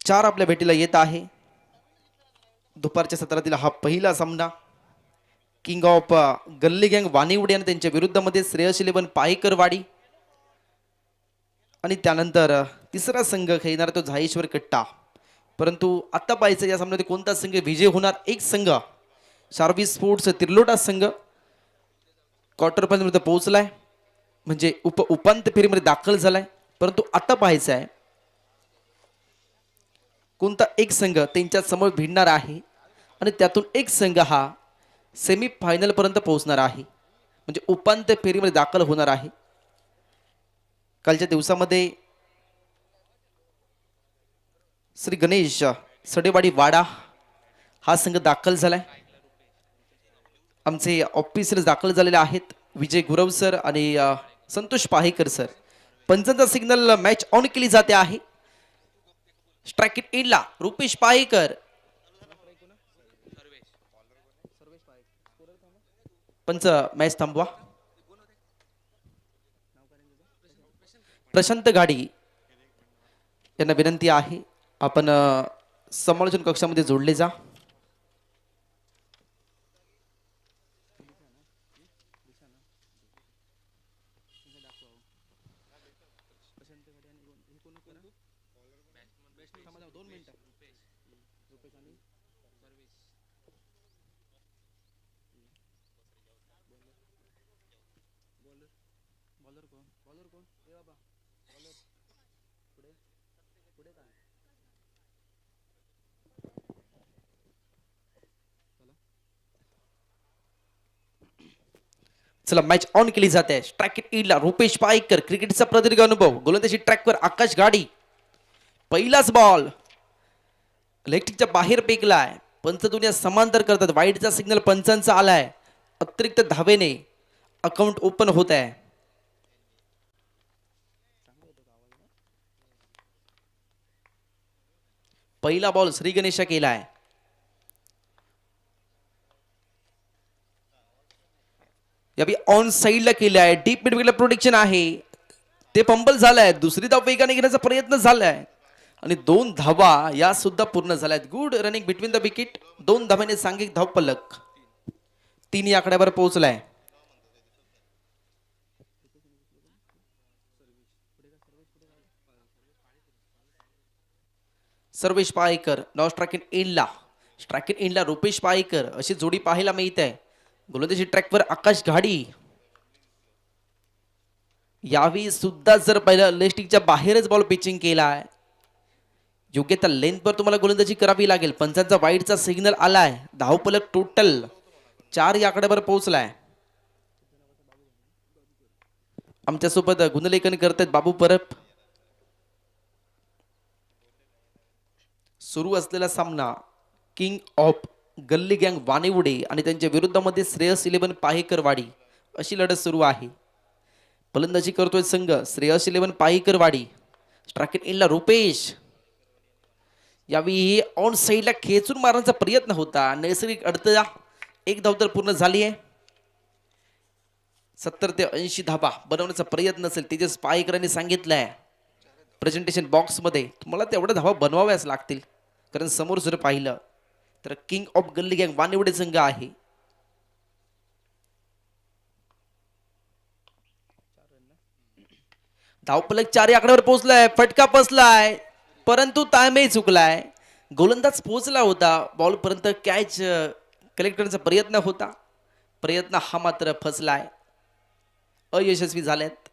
4 आपल्या भेटीला येत आहे. दुपारच्या सत्रातील हा पहिला सामना किंग ऑफ गल्ली गँग वाणीवडे आणि त्यांच्या विरुद्धमध्ये श्रेयस 11 पायकरवाडी आणि त्यानंतर तिसरा संघ खेळणार तो झाईश्वर कट्टा. परंतु आता पाहायचं या सामन्यामध्ये कोणता संघ विजय होणार. एक संघ शार्वी स्पोर्ट्स तिर्लोटा संघ क्वार्टर फायनलमध्ये पोहोचलाय, म्हणजे उपांत्य फेरीमध्ये दाखल झालाय. परंतु आता पाहायचं आहे कोणता एक संघ त्यांच्या समोर भिडणार आहे आणि त्यातून एक संघ हा सेमी फायनल पर्यंत पोहोचणार आहे, म्हणजे उपांत्य फेरीमध्ये दाखल होणार आहे. कालच्या दिवसामध्ये श्री गणेश सडेवाडी वाडा हा संघ दाखल झालाय. आमचे ऑफिसर्स दाखल झालेले आहेत, विजय गुरव सर आणि संतोष पाहेकर सर. पंचांचा सिग्नल मॅच ऑन केली जाते आहे. स्ट्राइक इट इनला रुपेश पाहेकर, पंच मॅच थांबवा. प्रशांत गाडी यांना विनंती आहे आपण समालोचन कक्षामध्ये जोडले जा. चला मॅच ऑन केली जाते. स्ट्राइक इट इनला रुपेश पायकर, क्रिकेटचा प्रदीर्घ अनुभव, गोलंदाजी ट्रॅकवर आकाश गाडी. पहिलाच बॉल लेगच्या बाहेर फेकलाय. पंच दुनिया समांतर करतात. वाईडचा सिग्नल पंचांचा आलाय. अतिरिक्त धावेने अकाउंट ओपन होत आहे. पहिला बॉल श्री गणेशा केलाय. यावी ऑन साइडला केलाय. डीप मिडविकेटला प्रोटेक्शन आहे, ते पंबल झालाय. दुसरी धाव वेगाने घेण्याचा प्रयत्न झालाय आणि 2 धावा या सुद्धा पूर्ण झाल्यात. Good running between the wicket. 2 धावांनी सांघिक धाव पलक 3 या आकड्यावर पोहोचलाय. सर्वेश पायकर नाव स्ट्राइक इन इनला रुपेश पायकर अशी जोडी पाहायला मिळत आहे. गोलंदाजी ट्रॅकवर आकाश घाडी. यावेळी सुद्धा जर पहिला लेस्टिकच्या बाहेरच बॉल पिचिंग केलाय. योग्य त्या लेंथवर तुम्हाला गोलंदाजी करावी लागेल. पंचांचा वाईडचा सिग्नल आलाय. धावपलक टोटल 4 या आकड्यावर पोहोचलाय. आमच्यासोबत गुणलेखन करतात बाबू परब. सुरू असलेला सामना किंग ऑफ गल्ली गँग वाणीवडे आणि त्यांच्या विरुद्धामध्ये श्रेयस 11 पाहेकरवाडी अशी लढत सुरू आहे. फलंदाजी करतोय संघ श्रेयस 11 पाहेकरवाडी. स्ट्राइक इनला रुपेश. यावेळी ऑन साइडला खेचून मारण्याचा प्रयत्न होता. नैसर्गिक अडथळा. 1 धाव तर पूर्ण झाली आहे. 70 ते 80 धावा बनवण्याचा प्रयत्न असेल तेजस पाहेकरांनी सांगितलंय प्रेझेंटेशन बॉक्स मध्ये. तुम्हाला तेवढ्या धावा बनवाव्याच लागतील, कारण समोर जर पाहिलं तर किंग ऑफ गल्ली गँग वाणीवडे संघ आहे. धावपलक 4 या आकड्यावर पोहोचलाय. फटका बसलाय, परंतु ताळमेळ चुकलाय. गोलंदाज पोहोचला होता बॉल पर्यंत, कॅच कलेक्ट करण्याचा प्रयत्न होता. प्रयत्न हा मात्र फसलाय, अयशस्वी झाल्यात.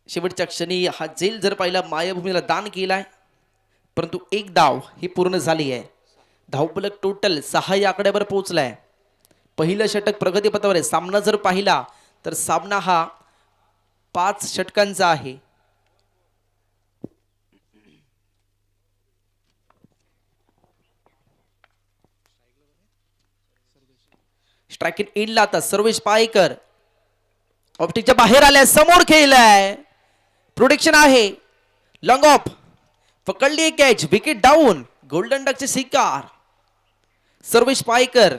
शेवटच्या क्षणी हा झेल जर पाहिला मायभूमीला दान केलाय, परंतु 1 धाव ही पूर्ण झाली आहे. धावपलक टोटल 6 या आकड्यावर पोहोचलाय. पहिलं षटक प्रगतीपथावर आहे. सामना जर पाहिला तर सामना हा 5 षटकांचा आहे. स्ट्राइक इनला आता सर्वेश पायकर ऑप्टिकच्या बाहेर आलाय. समोर खेळलाय. प्रोटेक्शन आहे. लॉंग ऑफ पकडली कॅच. Wicket down. गोल्डन डकचे शिकार सर्वेश पायकर.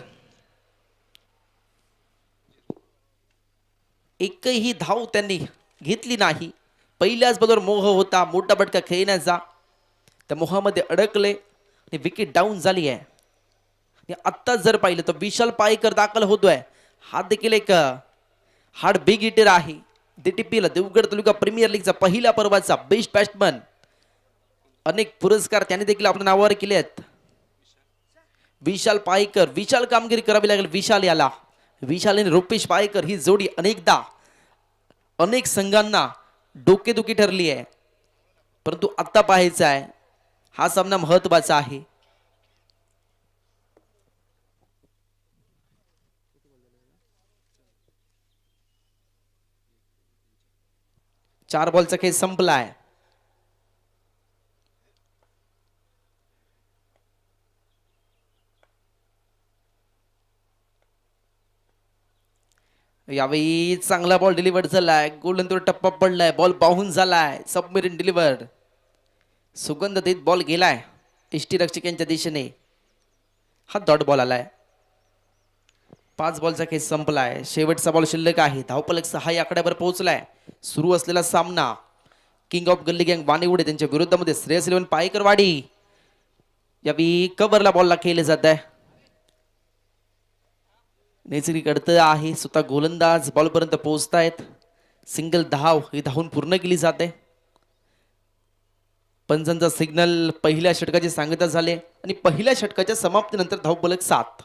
एकही धाव त्यांनी घेतली नाही. पहिल्याच बॉलवर मोह होता मोठा बटका खेळण्याचा. त्या मोहामध्ये अडकले आणि विकेट डाऊन झाली आहे. आत्ता जर पाहिलं तर विशाल पायकर दाखल होतोय. हा देखील एक हार्ड बिग हिटर आहे. DTPL देवगड तालुका प्रीमियर लीगचा पहिल्या पर्वाचा बेस्ट बॅट्समन. अनेक पुरस्कार त्याने देखील आपल्या नावावर केले आहेत. विशाल पायकर, विशाल कामगिरी करावी लागेल विशाल याला. विशाल आणि रुपेश पायकर ही जोडी अनेकदा अनेक संघांना डोकेदुखी ठरली आहे, परंतु आता पाहायचा आहे हा सामना महत्वाचा आहे. चार बॉलचा खेळ संपलाय. यावेळी चांगला बॉल डिलिव्हर्ड झालाय. गोलंदाज टप्पा पडलाय. बॉल बाउन्स झालाय. Submarine delivered. सुगंध देत बॉल गेलाय इष्टी रक्षकांच्या दिशेने. हा डॉट बॉल आलाय. 5 बॉलचा खेळ संपलाय. शेवटचा बॉल शिल्लक आहे. धावफलक 6 या आकड्यावर पोहोचलाय. सुरू असलेला सामना किंग ऑफ गल्ली गँग वाणीवडे त्यांच्या विरोधामध्ये श्रेयस 11 पायकरवाडी. यावेळी कव्हरला बॉलला खेळले जात आहे. नैसर्गिक अडथळा आहे. स्वतः गोलंदाज बॉल पर्यंत पोहोचतायत. सिंगल धाव ही धावून पूर्ण केली जाते. पंचांचा सिग्नल पहिल्या षटकाची सांगता झाले आणि पहिल्या षटकाच्या समाप्तीनंतर धावफलक 7.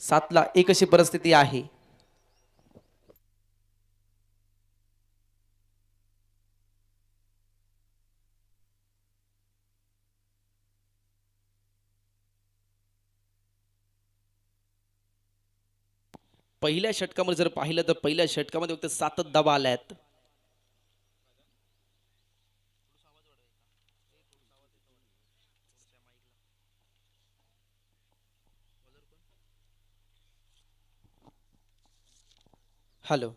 7ला 1 अशी परिस्थिती आहे. पहिल्या षटकामध्ये जर पाहिलं तर पहिल्या षटकामध्ये फक्त 7च धावा आल्यात. हॅलो,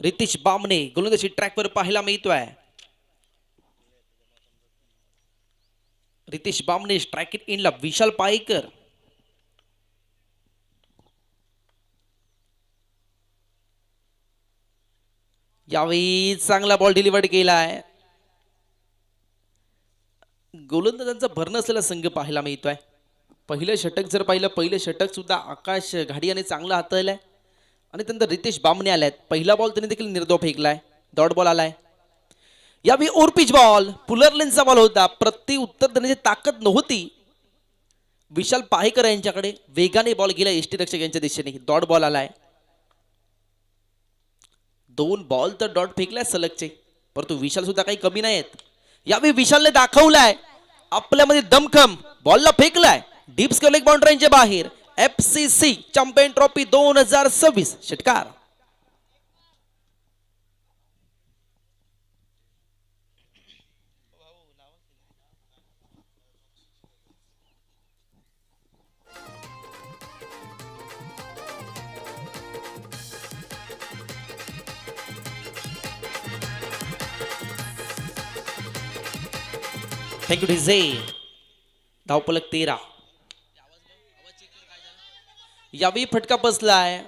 रितेश बामणे गोलंदाजी ट्रॅकवर पाहायला मिळतोय. रितेश बामणे स्ट्राइक इट इनला विशाल पायकर. यावेळी चांगला बॉल डिलिव्हर्ड केलाय. गोलंदाजांचा भर नसलेला संघ पाहायला मिळतोय. पहिलं षटक जर पाहिलं, पहिलं षटक सुद्धा आकाश घाडियाने चांगला हाताळलंय आणि त्यानंतर रितेश बामणे आल्यात. पहिला बॉल त्यांनी देखील निर्धाव फेकलाय. डॉट बॉल आलाय. यावेळी ओरपिच बॉल पुलरलेनचा बॉल होता. प्रति उत्तर देण्याची ताकद नव्हती विशाल पायकर यांच्याकडे. वेगाने बॉल गेला एष्टी रक्षक यांच्या दिशेने. डॉट बॉल आलाय. 2 बॉल तर डॉट फेकलाय सलगचे, परंतु विशाल सुद्धा काही कमी नाहीत. यावेळी विशालने दाखवलाय आपल्यामध्ये दमखम. बॉलला फेकलाय डीप स्क्वेअर लेग बाउंड्रीच्या बाहेर. FCC चॅम्पियन ट्रॉफी 2026 षटकार. Thank you DJ. धावफलक 13. यावेळी फटका बसलाय.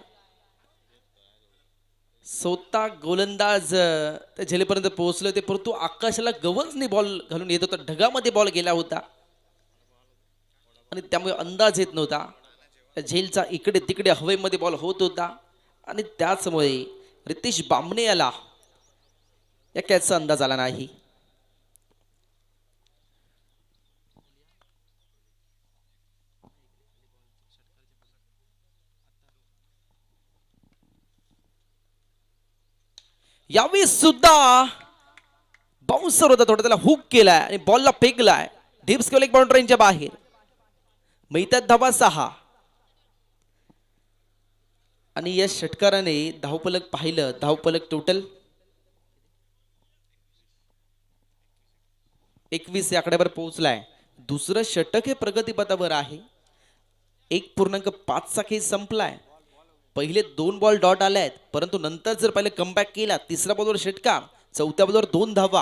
स्वतः गोलंदाज त्या झेलेपर्यंत पोहोचले होते, परंतु आकाशाला गवसने बॉल घालून येत होता. ढगामध्ये बॉल गेला होता आणि त्यामुळे अंदाज येत नव्हता. झेलचा इकडे तिकडे हवेमध्ये बॉल होत होता आणि त्याचमुळे रितेश बामणे याला या कॅचचा अंदाज आला नाही. यावेळी सुद्धा बाउन्सर होता, थोडा त्याला हुक केलाय आणि बॉलला फेकलाय डीप स्क्वेअर लेग बाउंड्रीच्या बाहेर. मिळतात धावा 6 आणि या षटकाराने धावफलक पाहिलं. धावफलक टोटल 21 या आकड्यावर पोहोचलाय. दुसरं षटक हे प्रगतीपथावर आहे. 1.5 चा खेळ संपलाय. पहिले 2 बॉल डॉट आले आहेत, परंतु नंतर जर पहिले कमबॅक केला, तिसरा बॉलवर षटकार, चौथ्या बॉलवर 2 धावा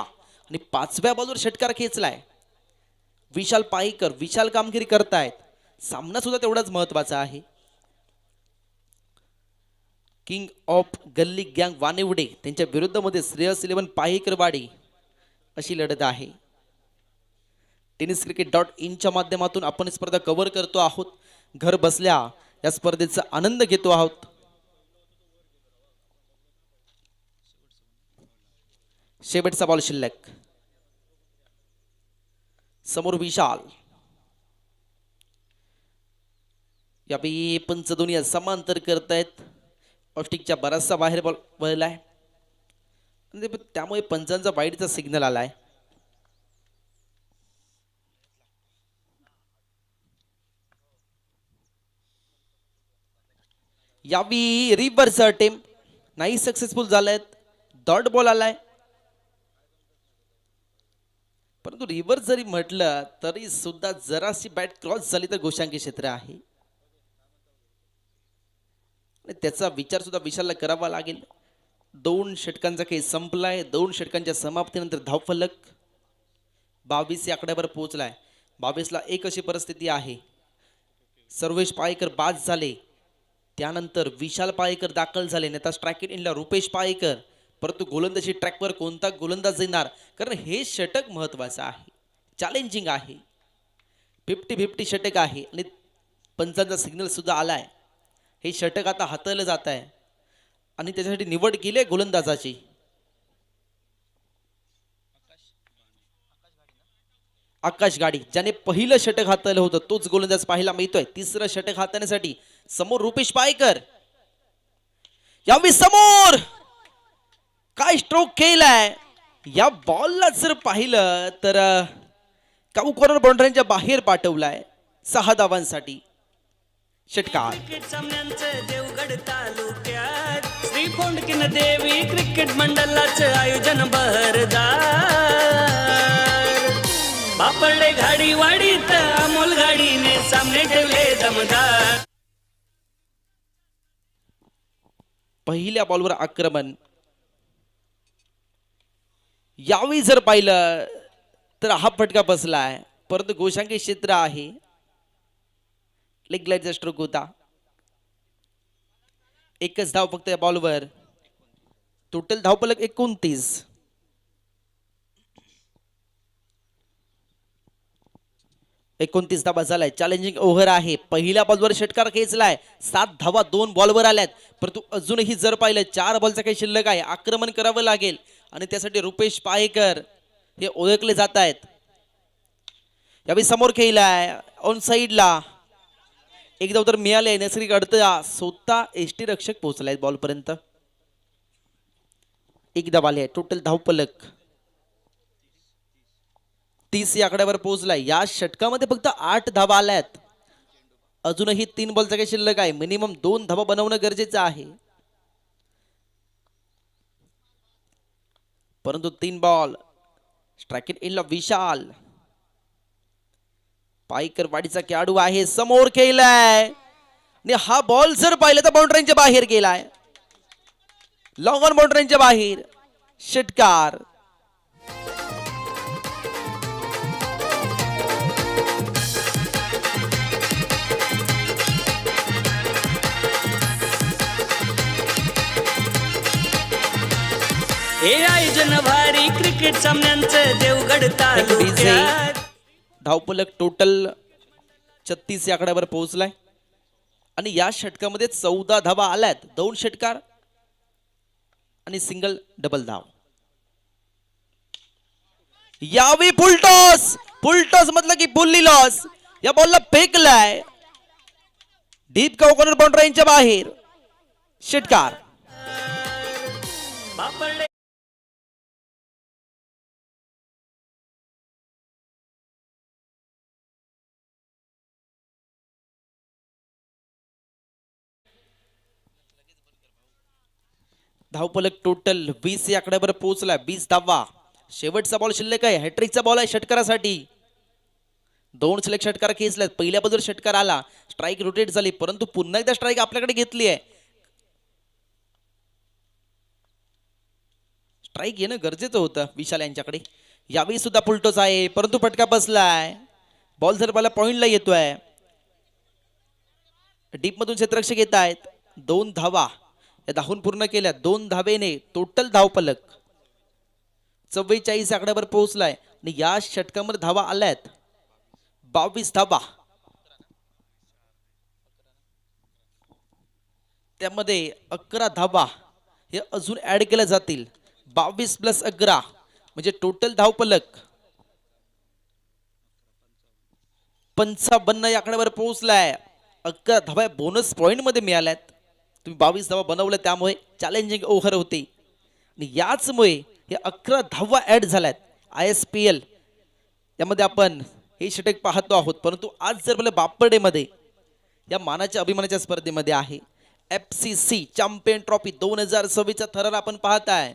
आणि 5व्या बॉलवर षटकार खेचलाय विशाल पाईकर. विशाल कामगिरी करतायत. सामना सुद्धा तेवढाच महत्वाचा आहे. किंग ऑफ गल्ली गँग वानेवडे त्यांच्या विरुद्धमध्ये श्रेयस 11 पाईकरवाडी अशी लढत आहे. tenniscricket.in माध्यमातून आपण स्पर्धा कव्हर करतो आहोत. घर बसल्या या स्पर्धेचा आनंद घेतो आहोत. शेवटचा बॉल शिल्लक. समोर विशाल. यावेळी पंच दोन्ही समांतर करतायत. ऑस्टिकच्या बराचसा बाहेर बॉल वळलाय त्यामुळे पंचांचा वाईडचा सिग्नल आलाय. यावी रिव्हर्स अटेम्प्ट नाही सक्सेसफुल झालेत. डॉट बॉल आलाय परंतु रिव्हर्स जरी म्हटलं तरी सुद्धा जराशी बॅट क्रॉस झाली तर गोशांकी क्षेत्र आहे. त्याचा विचार सुद्धा विशालला करावा लागेल. 2 षटकांचा खेळ संपलाय. 2 षटकांच्या समाप्तीनंतर धावफलक 22 या आकड्यावर पोहोचलाय. 22ला 1 अशी परिस्थिती आहे. सर्वेश पायकर बाद झाले. त्यानंतर विशाल पायकर दाखल झाले. नेता स्ट्राइक इनला रुपेश पायकर. परंतु गोलंदाजी ट्रॅकवर कोणता गोलंदाज येणार कारण हे षटक महत्वाचं आहे. चॅलेंजिंग आहे. 50-50 षटक आहे आणि पंचांचा सिग्नल सुद्धा आलाय. हे षटक आता हाताळलं जात आहे आणि त्याच्यासाठी निवड केली गोलंदाजाची. आकाश गाडी ज्याने पहिलं षटक हाताळलं होतं तोच गोलंदाज पाहायला मिळतोय. तिसरं षटक हाताळण्यासाठी समोर रुपेश पायकर. यावेळी समोर काय स्ट्रोक केलाय. या बॉलला जर पाहिलं तर काऊ कॉर्नर बाउंड्रीच्या बाहेर पाठवलाय. 6 धावांसाठी षटकार. देवगड तालुक्यात श्री फोंडकीन देवी क्रिकेट मंडळाचं आयोजन बहरदार. बापडले घाडी वाडीत अमोल गाडीने सामने ठेवले दमदार. पहिल्या बॉलवर आक्रमण. यावेळी जर पाहिलं तर हा फटका बसलाय परंतु गोशांकी क्षेत्र आहे. लेग लाईटचा स्ट्रोक होता. 1च धाव फक्त या बॉलवर. टोटल धावफलक 29. धावा झालाय. चॅलेंजिंग ओव्हर आहे. पहिल्या बॉलवर षटकार खेचलाय. 7 धावा 2 बॉलवर आल्यात परंतु अजूनही जर पाहिलं 4 बॉलचा काही शिल्लक आहे. आक्रमण करावं लागेल आणि त्यासाठी रुपेश पायकर हे ओळखले जात आहेत. यावेळी समोर खेळलाय ऑन साइडला. एकदा उत्तर मिळाले. नैसर्गिक अडथळा स्वतः एसटी रक्षक पोहोचलाय बॉल पर्यंत. एकदा आले. टोटल धावफलक 30 या आकड्यावर पोहोचलाय. या षटकामध्ये फक्त 8 धावा आल्यात. अजूनही 3 बॉलचा काही शिल्लक आहे. मिनिमम 2 धावा बनवणं गरजेचं आहे. परंतु 3 बॉल. स्ट्राइक इनला विशाल पायकर वाडीचा खेळाडू आहे. समोर खेळलाय आणि हा बॉल जर पाहिलं तर बाउंड्रीच्या बाहेर गेलाय. लॉंग ऑन बाउंड्रीच्या बाहेर षटकार. हे आयोजन भारी क्रिकेट सामन्यांचं देवगड तालुक्यात. धावफलक टोटल 36 या आकड्यावर पोहोचलाय आणि या षटकामध्ये 14 धावा आल्यात. 2 षटकार आणि सिंगल डबल धाव. यावी फुलटॉस म्हटलं की फुल्ली लॉस. या बॉलला फेकलाय डीप कॉर्नर बाउंड्रीच्या बाहेर षटकार. बापडले धावफलक टोटल 20 या आकड्यावर पोहोचला. 20 धावा. शेवटचा बॉल शिल्लक आहे. हॅट्रिकचा बॉल आहे षटकारासाठी. 2 सिलेक्ट षटकार खेचल्यात. पहिल्या बॉलवर षटकार आला. स्ट्राइक रोटेट झाली परंतु पुन्हा एकदा स्ट्राइक आपल्याकडे घेतली आहे. स्ट्राईक येणं गरजेचं होतं विशाल यांच्याकडे. यावेळी सुद्धा फुलटॉस आहे परंतु फटका बसलाय. बॉल जर मला पॉइंटला येतोय. डीप मधून क्षेत्ररक्षक येत आहेत. 2 धावा या धावून पूर्ण केल्या. 2 धावेने टोटल धावफलक 44 आकड्यावर पोहोचलाय आणि या षटकामध्ये धावा आल्यात 22 धावा. त्यामध्ये 11 धावा हे अजून ऍड केल्या जातील. 22 + 11 म्हणजे टोटल धावफलक 55 या आकड्यावर पोहोचलाय. 11 धावा बोनस पॉइंट मध्ये मिळाल्यात. तुम्ही 22 धावा बनवल्या त्यामुळे चॅलेंजिंग ओव्हर होती आणि याचमुळे हे 11 धावा ऍड झाल्यात. ISPL यामध्ये आपण हे षटक पाहतो आहोत. परंतु आज जर मला बापडेमध्ये या मानाच्या अभिमानाच्या स्पर्धेमध्ये आहे FCC चॅम्पियन ट्रॉफी 2026 चा थरार आपण पाहताय.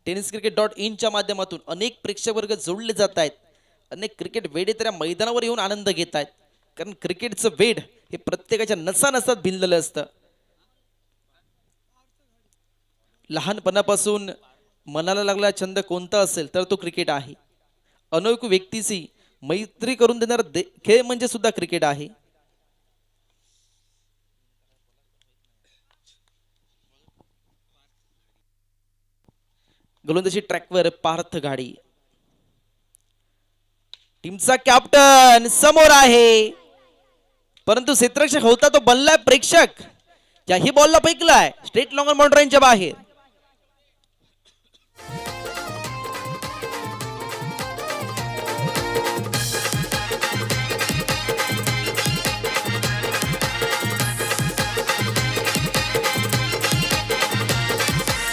tenniscricket.in च्या माध्यमातून अनेक प्रेक्षक वर्ग जोडले जात आहेत. अनेक क्रिकेट वेडे तर या मैदानावर येऊन आनंद घेत आहेत. कारण क्रिकेटचं वेड हे प्रत्येकाच्या नसानसात भिनलेलं असतं. लहानपणापासून मनाला लागला छंद कोणता असेल तर तो क्रिकेट आहे. अनोळखी व्यक्तीशी मैत्री करून देणारा खेळ म्हणजे सुद्धा क्रिकेट आहे. गोलंदाजी ट्रॅकवर पार्थ घाडी. टीमचा कॅप्टन समोर आहे परंतु क्षेत्ररक्षक होता तो बनलाय प्रेक्षक. याही बॉलला फेकलाय स्ट्रेट लॉंग बाउंड्रीच्या बाहेर.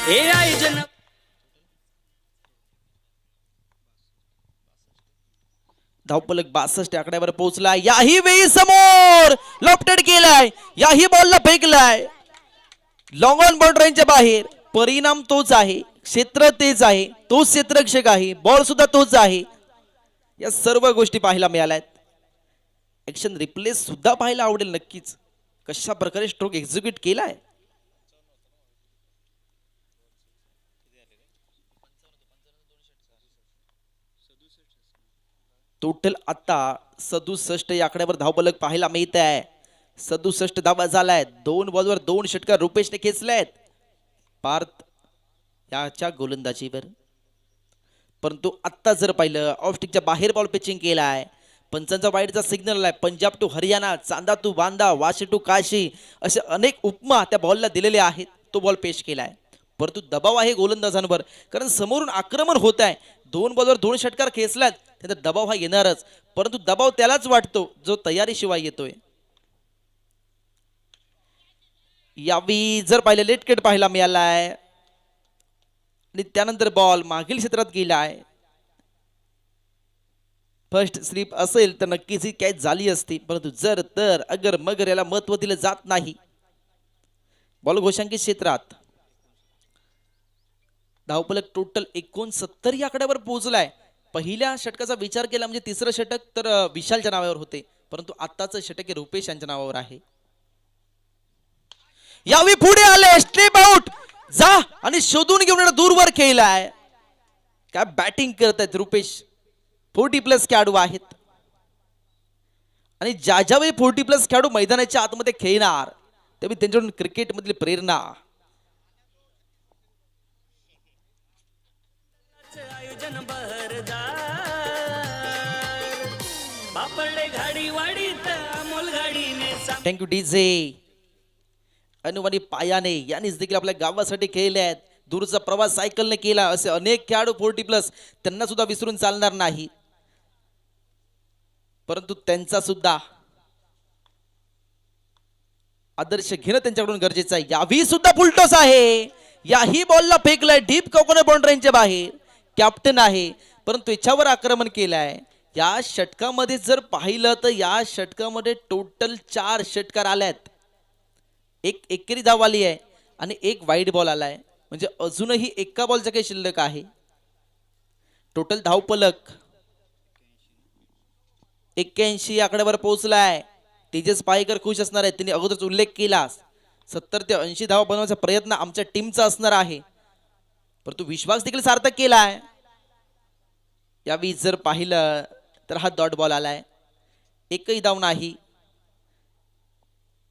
हे आयोजन धावफलक 62 आकड्यावर पोहोचला. याही वेळी समोर लॉफ्टेड केलाय. याही बॉलला फेकलाय लॉंग ऑन बाउंड्रीच्या बाहेर. परिणाम तोच आहे. क्षेत्र तेच आहे. तोच क्षेत्ररक्षक आहे. बॉल सुद्धा तोच आहे. या सर्व गोष्टी पाहायला मिळाल्यात. ऍक्शन रिप्लेस सुद्धा पाहायला आवडेल नक्कीच. कशा प्रकारे स्ट्रोक एक्झिक्यूट केलाय. टोटल आता 67 या आकड्यावर धावफलक पाहायला मिळत आहे. 67 धावा झालाय. 2 बॉलवर 2 षटकार रुपेशने खेचलेत पार्थ याच्या गोलंदाजीवर. परंतु आता जर पाहिलं ऑफ स्टिकच्या बाहेर बॉल पिचिंग केलाय. पंचांचा वाईडचा सिग्नल आलाय. Punjab to Haryana, Chanda to Banda, Vashi to Kashi असे अनेक उपमा त्या बॉलला दिलेले आहेत. तो बॉल पेश केलाय. परंतु दबाव आहे गोलंदाजांवर कारण समोरून आक्रमण होत आहे. 2 बॉलवर 2 षटकार खेचल्यात त्याचा दबाव हा येणारच. परंतु दबाव त्यालाच वाटतो जो तयारीशिवाय येतोय. यावी जर पाहिलं लेट कट पाहायला मिळालाय आणि त्यानंतर बॉल मागील क्षेत्रात गेलाय. फर्स्ट स्लिप असेल तर नक्कीच ही कॅच झाली असती. परंतु जर तर अगर मगर याला महत्व दिलं जात नाही. बॉल घोषांकित क्षेत्रात. धावफलक टोटल 69 या आकड्यावर पोहोचलाय. पहिल्या षटकाचा विचार केला म्हणजे तिसरं षटक तर विशालच्या नावावर होते. परंतु आताचं षटक हे रुपेश यांच्या नावावर आहे. यावी पुढे आले स्टेप आउट जा आणि शोधून घेऊन दूरवर खेळलाय. काय बॅटिंग करत आहेत रुपेश. 40+ खेळाडू आहेत आणि ज्या ज्यावेळी 40+ खेळाडू मैदानाच्या आतमध्ये खेळणार त्यावेळी त्यांच्याकडून क्रिकेट मधली प्रेरणा. आयोजन बहरदार बापडे घाडी वाडीत अमोल गाडीने थँक्यू डीजे. अनुवानी पायाने यांनीच देखील आपल्या गावासाठी खेळले आहेत. दूरचा प्रवास सायकलने केला. असे अनेक खेळाडू 40+ त्यांना सुद्धा विसरून चालणार नाही. परंतु त्यांचा सुद्धा आदर्श घेणं त्यांच्याकडून गरजेचं आहे. यावी सुद्धा फुलटॉस आहे. याही बॉलला फेकलाय डीप कोकोनट बाउंड्रीच्या बाहेर. कॅप्टन आहे परंतु याच्यावर आक्रमण केलंय. या षटकामध्ये जर पाहिलं तर या षटकामध्ये टोटल 4 षटकार आल्यात. एक एकेरी धाव आली आहे आणि एक वाईड बॉल आलाय. म्हणजे अजूनही एका बॉलचा काही शिल्लक आहे. टोटल धावफलक 81 आकड्यावर पोहोचलाय. तेजस पायकर खुश असणार आहे. त्यांनी अगोदरच उल्लेख केला 70 ते 80 धावा बनवण्याचा प्रयत्न आमच्या टीमचा असणार आहे. परंतु विश्वास देखील सार्थक केलाय. यावेळी जर पाहिलं तर हा डॉट बॉल आलाय. एकही धाव नाही.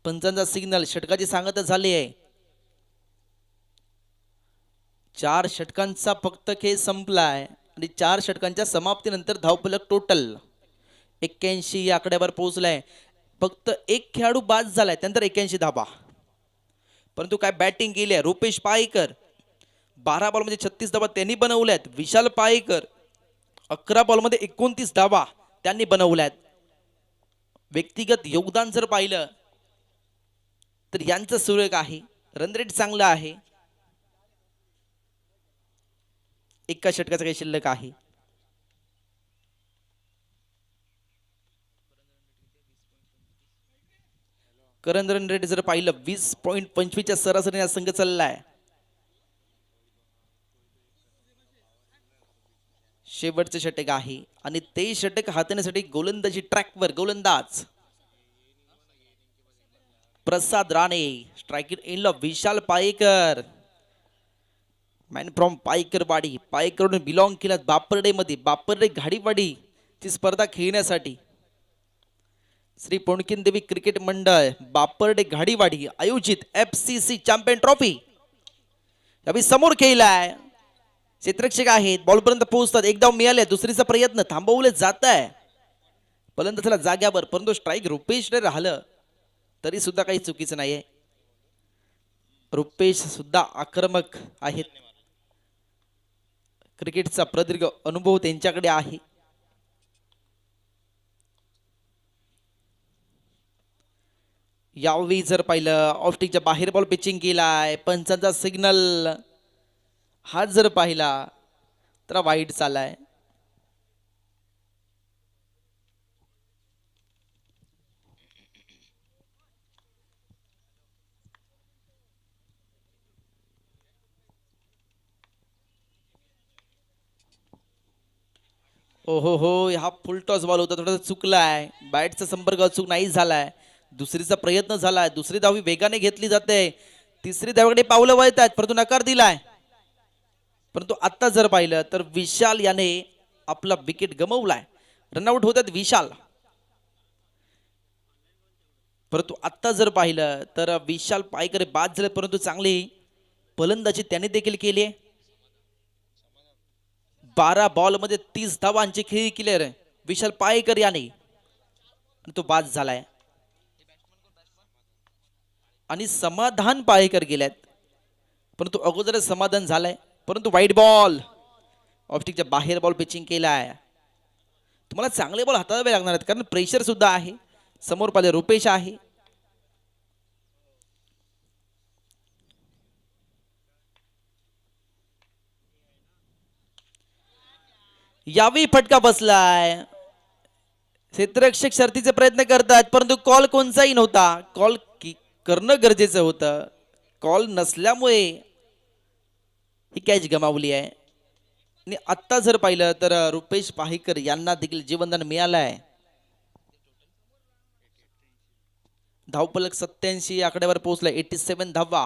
पंचांचा सिग्नल षटकाची सांगता झाली आहे. 4 षटकांचा फक्त खेळ संपलाय आणि 4 षटकांच्या समाप्तीनंतर धावफलक टोटल 81 या आकड्यावर पोहोचलाय. फक्त एक खेळाडू बाद झालाय त्यानंतर 81 धावा. परंतु काय बॅटिंग केली आहे रुपेश पायकर. 12 बॉलमध्ये 36 धावा त्यांनी बनवल्यात. विशाल पायकर 11 बॉलमध्ये 29 धावा त्यांनी बनवल्यात. व्यक्तिगत योगदान जर पाहिलं तर यांचं सुरेख आहे. रन रेट चांगला आहे. एका षटकाचा काही शिल्लक आहे. करंट रन रेट जर पाहिलं 20.25 च्या सरासरीने संघ चाललाय. शेवटचे षटक आहे आणि ते षटक हाताळण्यासाठी गोलंदाजी ट्रॅकवर गोलंदाज प्रसाद राणे. स्ट्रायकिंग एंडला विशाल पायकर. Man from Paikarwadi. पायकरवरून बिलॉंग केल्यात बापर्डे मध्ये. बापर्डे घाडीवाडी ची स्पर्धा खेळण्यासाठी श्री पोणकिन देवी क्रिकेट मंडळ बापर्डे घाडीवाडी आयोजित FCC चॅम्पियन ट्रॉफी यावेळी समोर खेळलाय. क्षेत्ररक्षक आहेत. बॉलपर्यंत पोहोचतात. एक धाव मिळाले. दुसरीचा प्रयत्न थांबवले जात आहे. फलंदाजाला जाग्यावर परंतु स्ट्राईक रुपेशने राहिलं तरी सुद्धा काही चुकीचं नाहीये. रुपेश सुद्धा आक्रमक आहेत. क्रिकेटचा प्रदीर्घ अनुभव त्यांच्याकडे आहे. यावेळी जर पाहिलं ऑफस्टिकच्या बाहेर बॉल पिचिंग केलाय. पंचांचा सिग्नल हा जर पाहिला तर वाईट चालाय. ओहो हो हा फुल टॉस बॉल होता. थोडासा चुकलाय. बॅटचा संपर्क अचूक नाही झालाय. दुसरीचा प्रयत्न झालाय. दुसरी धाव वेगाने घेतली जाते. तिसरी धावेकडे पावलं वळत आहेत परंतु नकार दिलाय. परंतु आता जर पाहिलं तर विशाल याने आपला विकेट गमावलाय. रनआउट होतात विशाल. परंतु आता जर पाहिलं तर विशाल पायकर बाद झाले परंतु चांगली फलंदाजी त्यांनी देखील केली आहे. 12 बॉल मध्ये 30 धावांची खेळी केली विशाल पायकर याने. तो बाद झालाय आणि समाधान पायकर गेल्यात परंतु अगोदरच समाधान झालंय. परंतु वाईट बॉल ऑफस्टिकच्या बाहेर बॉल पिचिंग केलाय. तुम्हाला चांगले बॉल हाताळावे लागणार आहेत कारण प्रेशर सुद्धा आहे. समोर पाहिले रुपेश आहे. यावेळी फटका बसलाय. क्षेत्ररक्षक शर्तीचे प्रयत्न करतात परंतु कॉल कोणताही नव्हता. कॉल करणं गरजेचं होतं. कॉल नसल्यामुळे ही कॅच गमावली आहे. आणि आत्ता जर पाहिलं तर रुपेश पाहेकर यांना देखील जीवनदान मिळालंय. धावफलक 87 आकड्यावर पोहोचलाय. 87 धावा.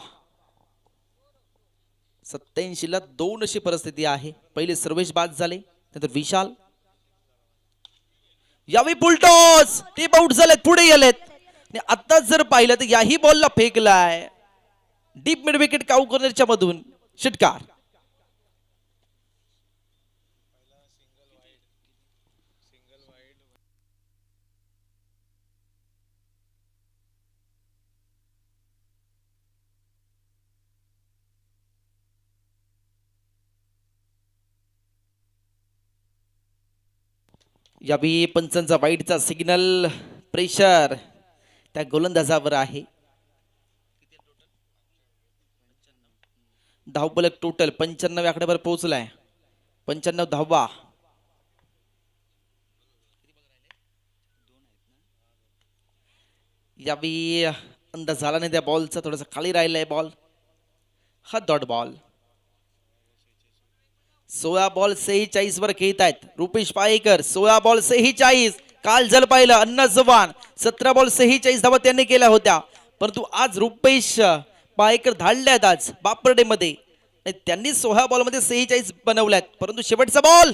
87 ला 2 अशी परिस्थिती आहे. पहिले सर्वेश बाद झाले नंतर विशाल. यावेळी पुलटॉस टीप आउट झालेत. पुढे गेलेत. आता जर पाहिलं तर याही बॉलला फेकलाय. डीप मिड विकेट काऊ कॉर्नरच्या मधून षटकार. यावेळी पंचांचा वाईटचा सिग्नल. प्रेशर त्या गोलंदाजावर आहे. धावफलक टोटल 95 आकड्यावर पोहोचलाय. 95 धावा. यावेळी अंदाज झाला नाही त्या बॉलचा. थोडासा खाली राहिलाय बॉल. हा डॉट बॉल. 16 बॉल 46 वर खेळत आहेत रुपेश पायकर. 16 बॉल 46. काल जर पाहिलं अन्ना जवान 17 बॉल 46 धावा त्यांनी केल्या होत्या परंतु आज रुपेश पायकर धाडल्यात आज बापर्डे मध्ये नाही, त्यांनी 16 बॉल मध्ये 46 बनवल्यात, परंतु शेवटचा बॉल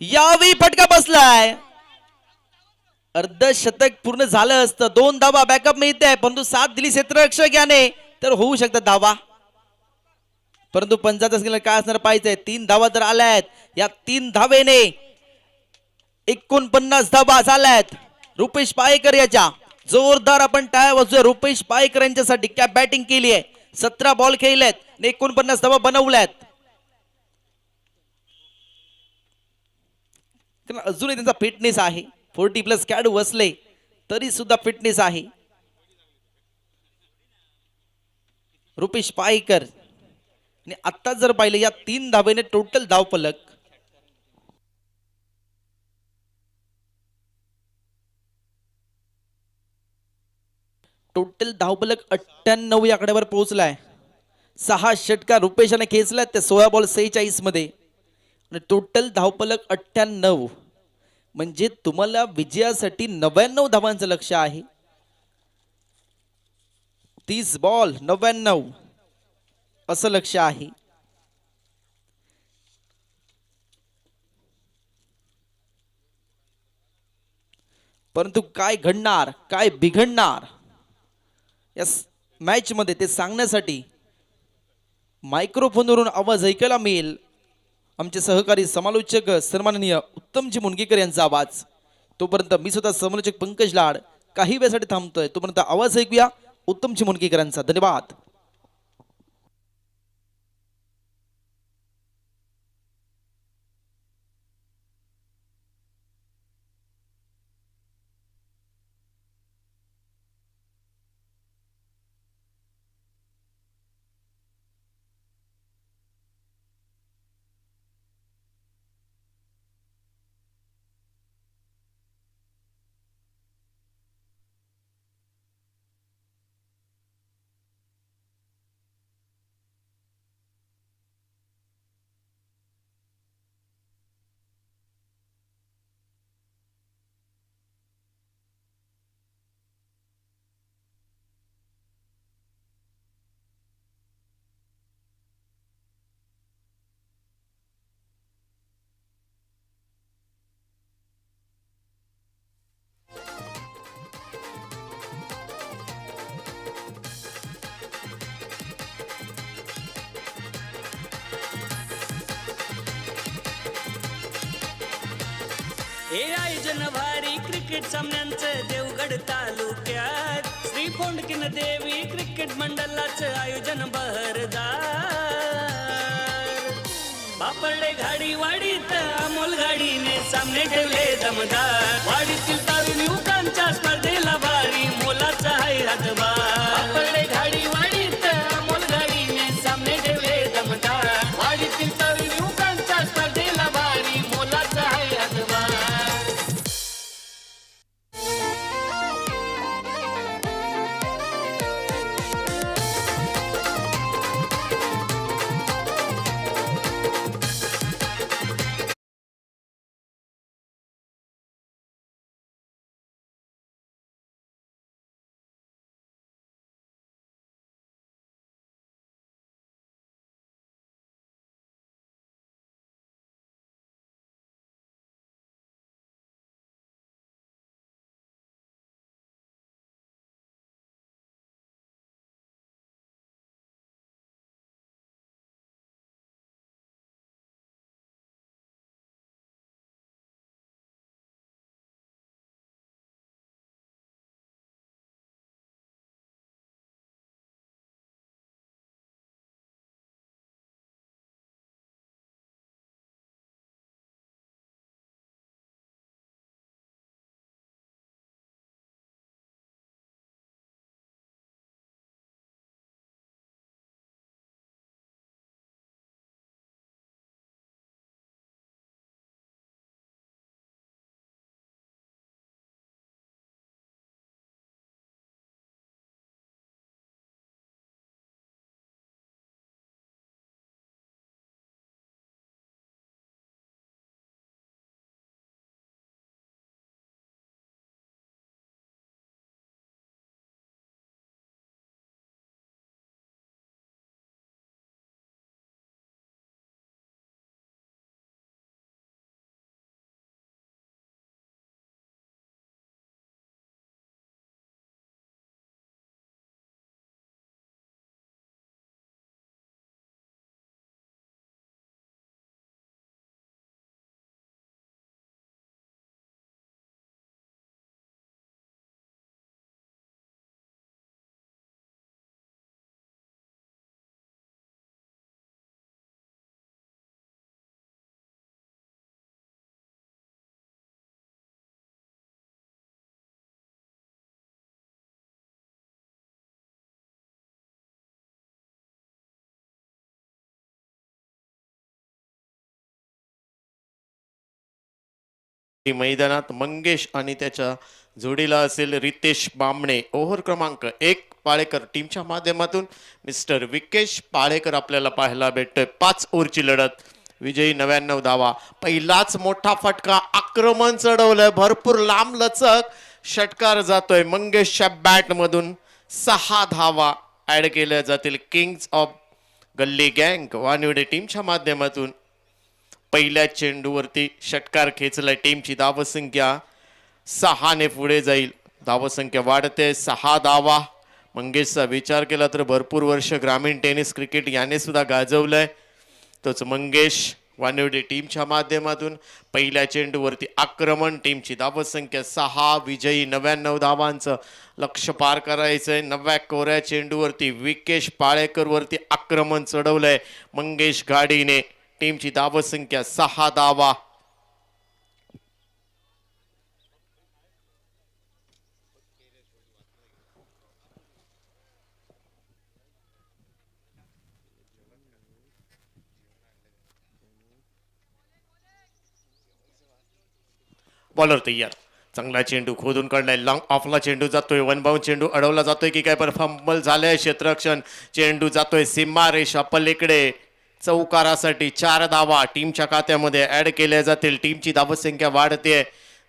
यावेळी फटका बसलाय. अर्धशतक पूर्ण झालं असतं, 2 धावा बॅकअप मिळते, परंतु साथ दिली क्षेत्ररक्षक याने तर होऊ शकतात धावा. परंतु पंचाचा स्किल काय असणार पाहिजे. 3 धावा तर आल्या आहेत. या 3 धावेने 49 धावा झाल्यात रुपेश पायकर याच्या. जोरदार आपण टाळ्या वाजूया रुपेश पायकर यांच्यासाठी. काय बॅटिंग केली आहे. 17 बॉल खेळलेत, 49 धावा बनवल्यात. अजूनही त्यांचा फिटनेस आहे. 40+ खेळाडू बसले तरी सुद्धा फिटनेस आहे. रुपेश पायकर आणि आता जर पाहिलं या 3 धावेने टोटल धावफलक टोटल धावफलक 98 या आकड्यावर पोहोचलाय. 6 षटकार रुपेशाने खेचल्यात त्या 16 बॉल 46 मध्ये आणि टोटल धावफलक 98. म्हणजे तुम्हाला विजयासाठी 99 धावांचं लक्ष आहे. 30 बॉल 99 असं लक्ष आहे. परंतु काय घडणार, काय बिघडणार या मॅच मध्ये ते सांगण्यासाठी मायक्रोफोनवरून आवाज ऐकायला मिळेल आमचे सहकारी समालोचक सन्माननीय उत्तमजी मुनगेकर यांचा आवाज. तोपर्यंत मी स्वतः समालोचक पंकज लाड काही वेळासाठी थांबतोय. तोपर्यंत आवाज ऐकूया उत्तमजी मुनगेकरांचा. धन्यवाद. हे आयोजन भारी क्रिकेट सामन्यांचं देवगड तालुक्यात श्री फोंडकीन देवी क्रिकेट मंडळाचं आयोजन बहरदार. बापरडे घाडी वाडीत अमोल गाडीने सामने ठेवले दमदार. वाडीतील तरुण युवकांच्या स्पर्धेला भारी मोलाचा आहे हातभार. मैदानात मंगेश आणि त्याच्या जोडीला असेल रितेश बामणे. ओव्हर क्रमांक 1 पाळेकर टीमच्या माध्यमातून मिस्टर विकेश पाळेकर आपल्याला पाहायला भेटतोय. 5 ओव्हरची लढत, विजयी 99 धावा. पहिलाच मोठा फटका, आक्रमण चढवलंय, भरपूर लांब लचक षटकार जातोय मंगेशच्या बॅट मधून. 6 धावा ऍड केल्या जातील किंग्स ऑफ गल्ली गँग वानिवडे टीमच्या माध्यमातून. पहिल्या चेंडूवरती षटकार खेचलाय. टीमची धावसंख्या 6 ने पुढे जाईल. धावसंख्या वाढते. 6 धावा. मंगेशचा विचार केला तर भरपूर वर्ष ग्रामीण टेनिस क्रिकेट याने सुद्धा गाजवलंय. तोच मंगेश वानिवडे टीमच्या माध्यमातून. पहिल्या चेंडूवरती आक्रमण. टीमची धावसंख्या 6, विजयी 99 धावांचं लक्ष पार करायचंय. 9व्या कोऱ्या चेंडूवरती विकेश पाळेकर वरती आक्रमण चढवलंय मंगेश गाडीने. टीमची धावसंख्या 6 धावा. बॉलर तयार. चांगला चेंडू खोदून काढलाय. लॉंग ऑफला चेंडू जातोय. वन बाउंड चेंडू अडवला जातोय की काय, पण फंबल झालंय क्षेत्ररक्षण. चेंडू जातोय सीमा रेषा पलीकडे. चौकारासाठी 4 धावा टीमच्या खात्यामध्ये ऍड केल्या जातील. टीमची धावसंख्या वाढते.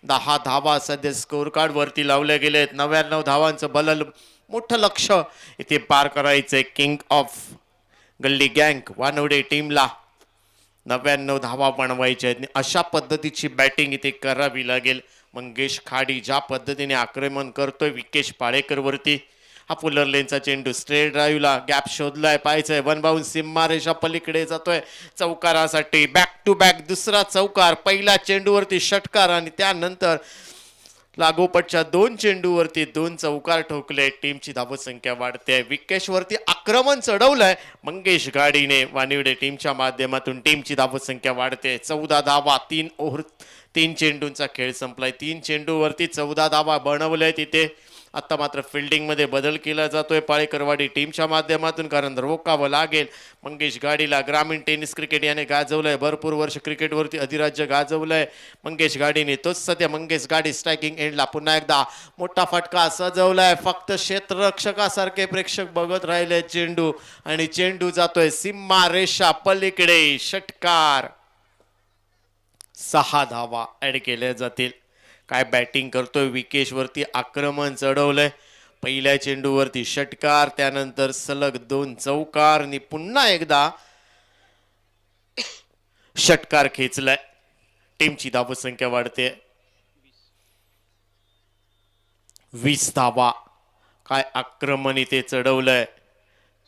10 धावा सध्या स्कोर कार्ड वरती लावले गेलेत. 99 धावांचं बलल मोठं लक्ष इथे पार करायचंय किंग ऑफ गल्ली गँग वानवडे टीमला. 99 धावा बनवायच्या आहेत. अशा पद्धतीची बॅटिंग इथे करावी लागेल. मंगेश खाडी ज्या पद्धतीने आक्रमण करतोय विकेश पाळेकर वरती. हा पुलर लेनचा चेंडू स्ट्रेट ड्राईव्हला गॅप शोधलाय. पाहायचंय वन बाउंड सीमा रेषा पलीकडे जातोय चौकारासाठी. बॅक टू बॅक दुसरा चौकार. पहिल्या चेंडूवरती षटकार आणि त्यानंतर लागोपटच्या 2 चेंडूवरती 2 चौकार ठोकले. टीमची धावसंख्या वाढते. विकेश वरती आक्रमण चढवलंय मंगेश गाडीने वानिवडे टीमच्या माध्यमातून. टीमची धावसंख्या वाढते. 14 धावा. 3 ओव्हर 3 चेंडूंचा खेळ संपलाय. 3 चेंडूवरती 14 धावा बनवल्या तिथे. आता मात्र फिल्डिंगमध्ये बदल केला जातोय पाळेकरवाडी टीमच्या माध्यमातून, कारण रोकावं लागेल मंगेश गाडीला. ग्रामीण टेनिस क्रिकेट याने गाजवलंय. भरपूर वर्ष क्रिकेटवरती अधिराज्य गाजवलंय मंगेश गाडीने. तोच सध्या मंगेश गाडी स्ट्रायकिंग एंडला. पुन्हा एकदा मोठा फटका सजवलाय. फक्त क्षेत्ररक्षकासारखे प्रेक्षक बघत राहिले चेंडू, आणि चेंडू जातोय सीमा रेषा पलीकडे. षटकार. 6 धावा ऍड केल्या जातील. काय बॅटिंग करतोय विकेश वरती आक्रमण चढवलंय. पहिल्या चेंडूवरती षटकार, त्यानंतर सलग 2 चौकार आणि पुन्हा एकदा षटकार खेचलाय. टीमची धावसंख्या वाढते. 20 धावा. काय आक्रमण इथे चढवलंय.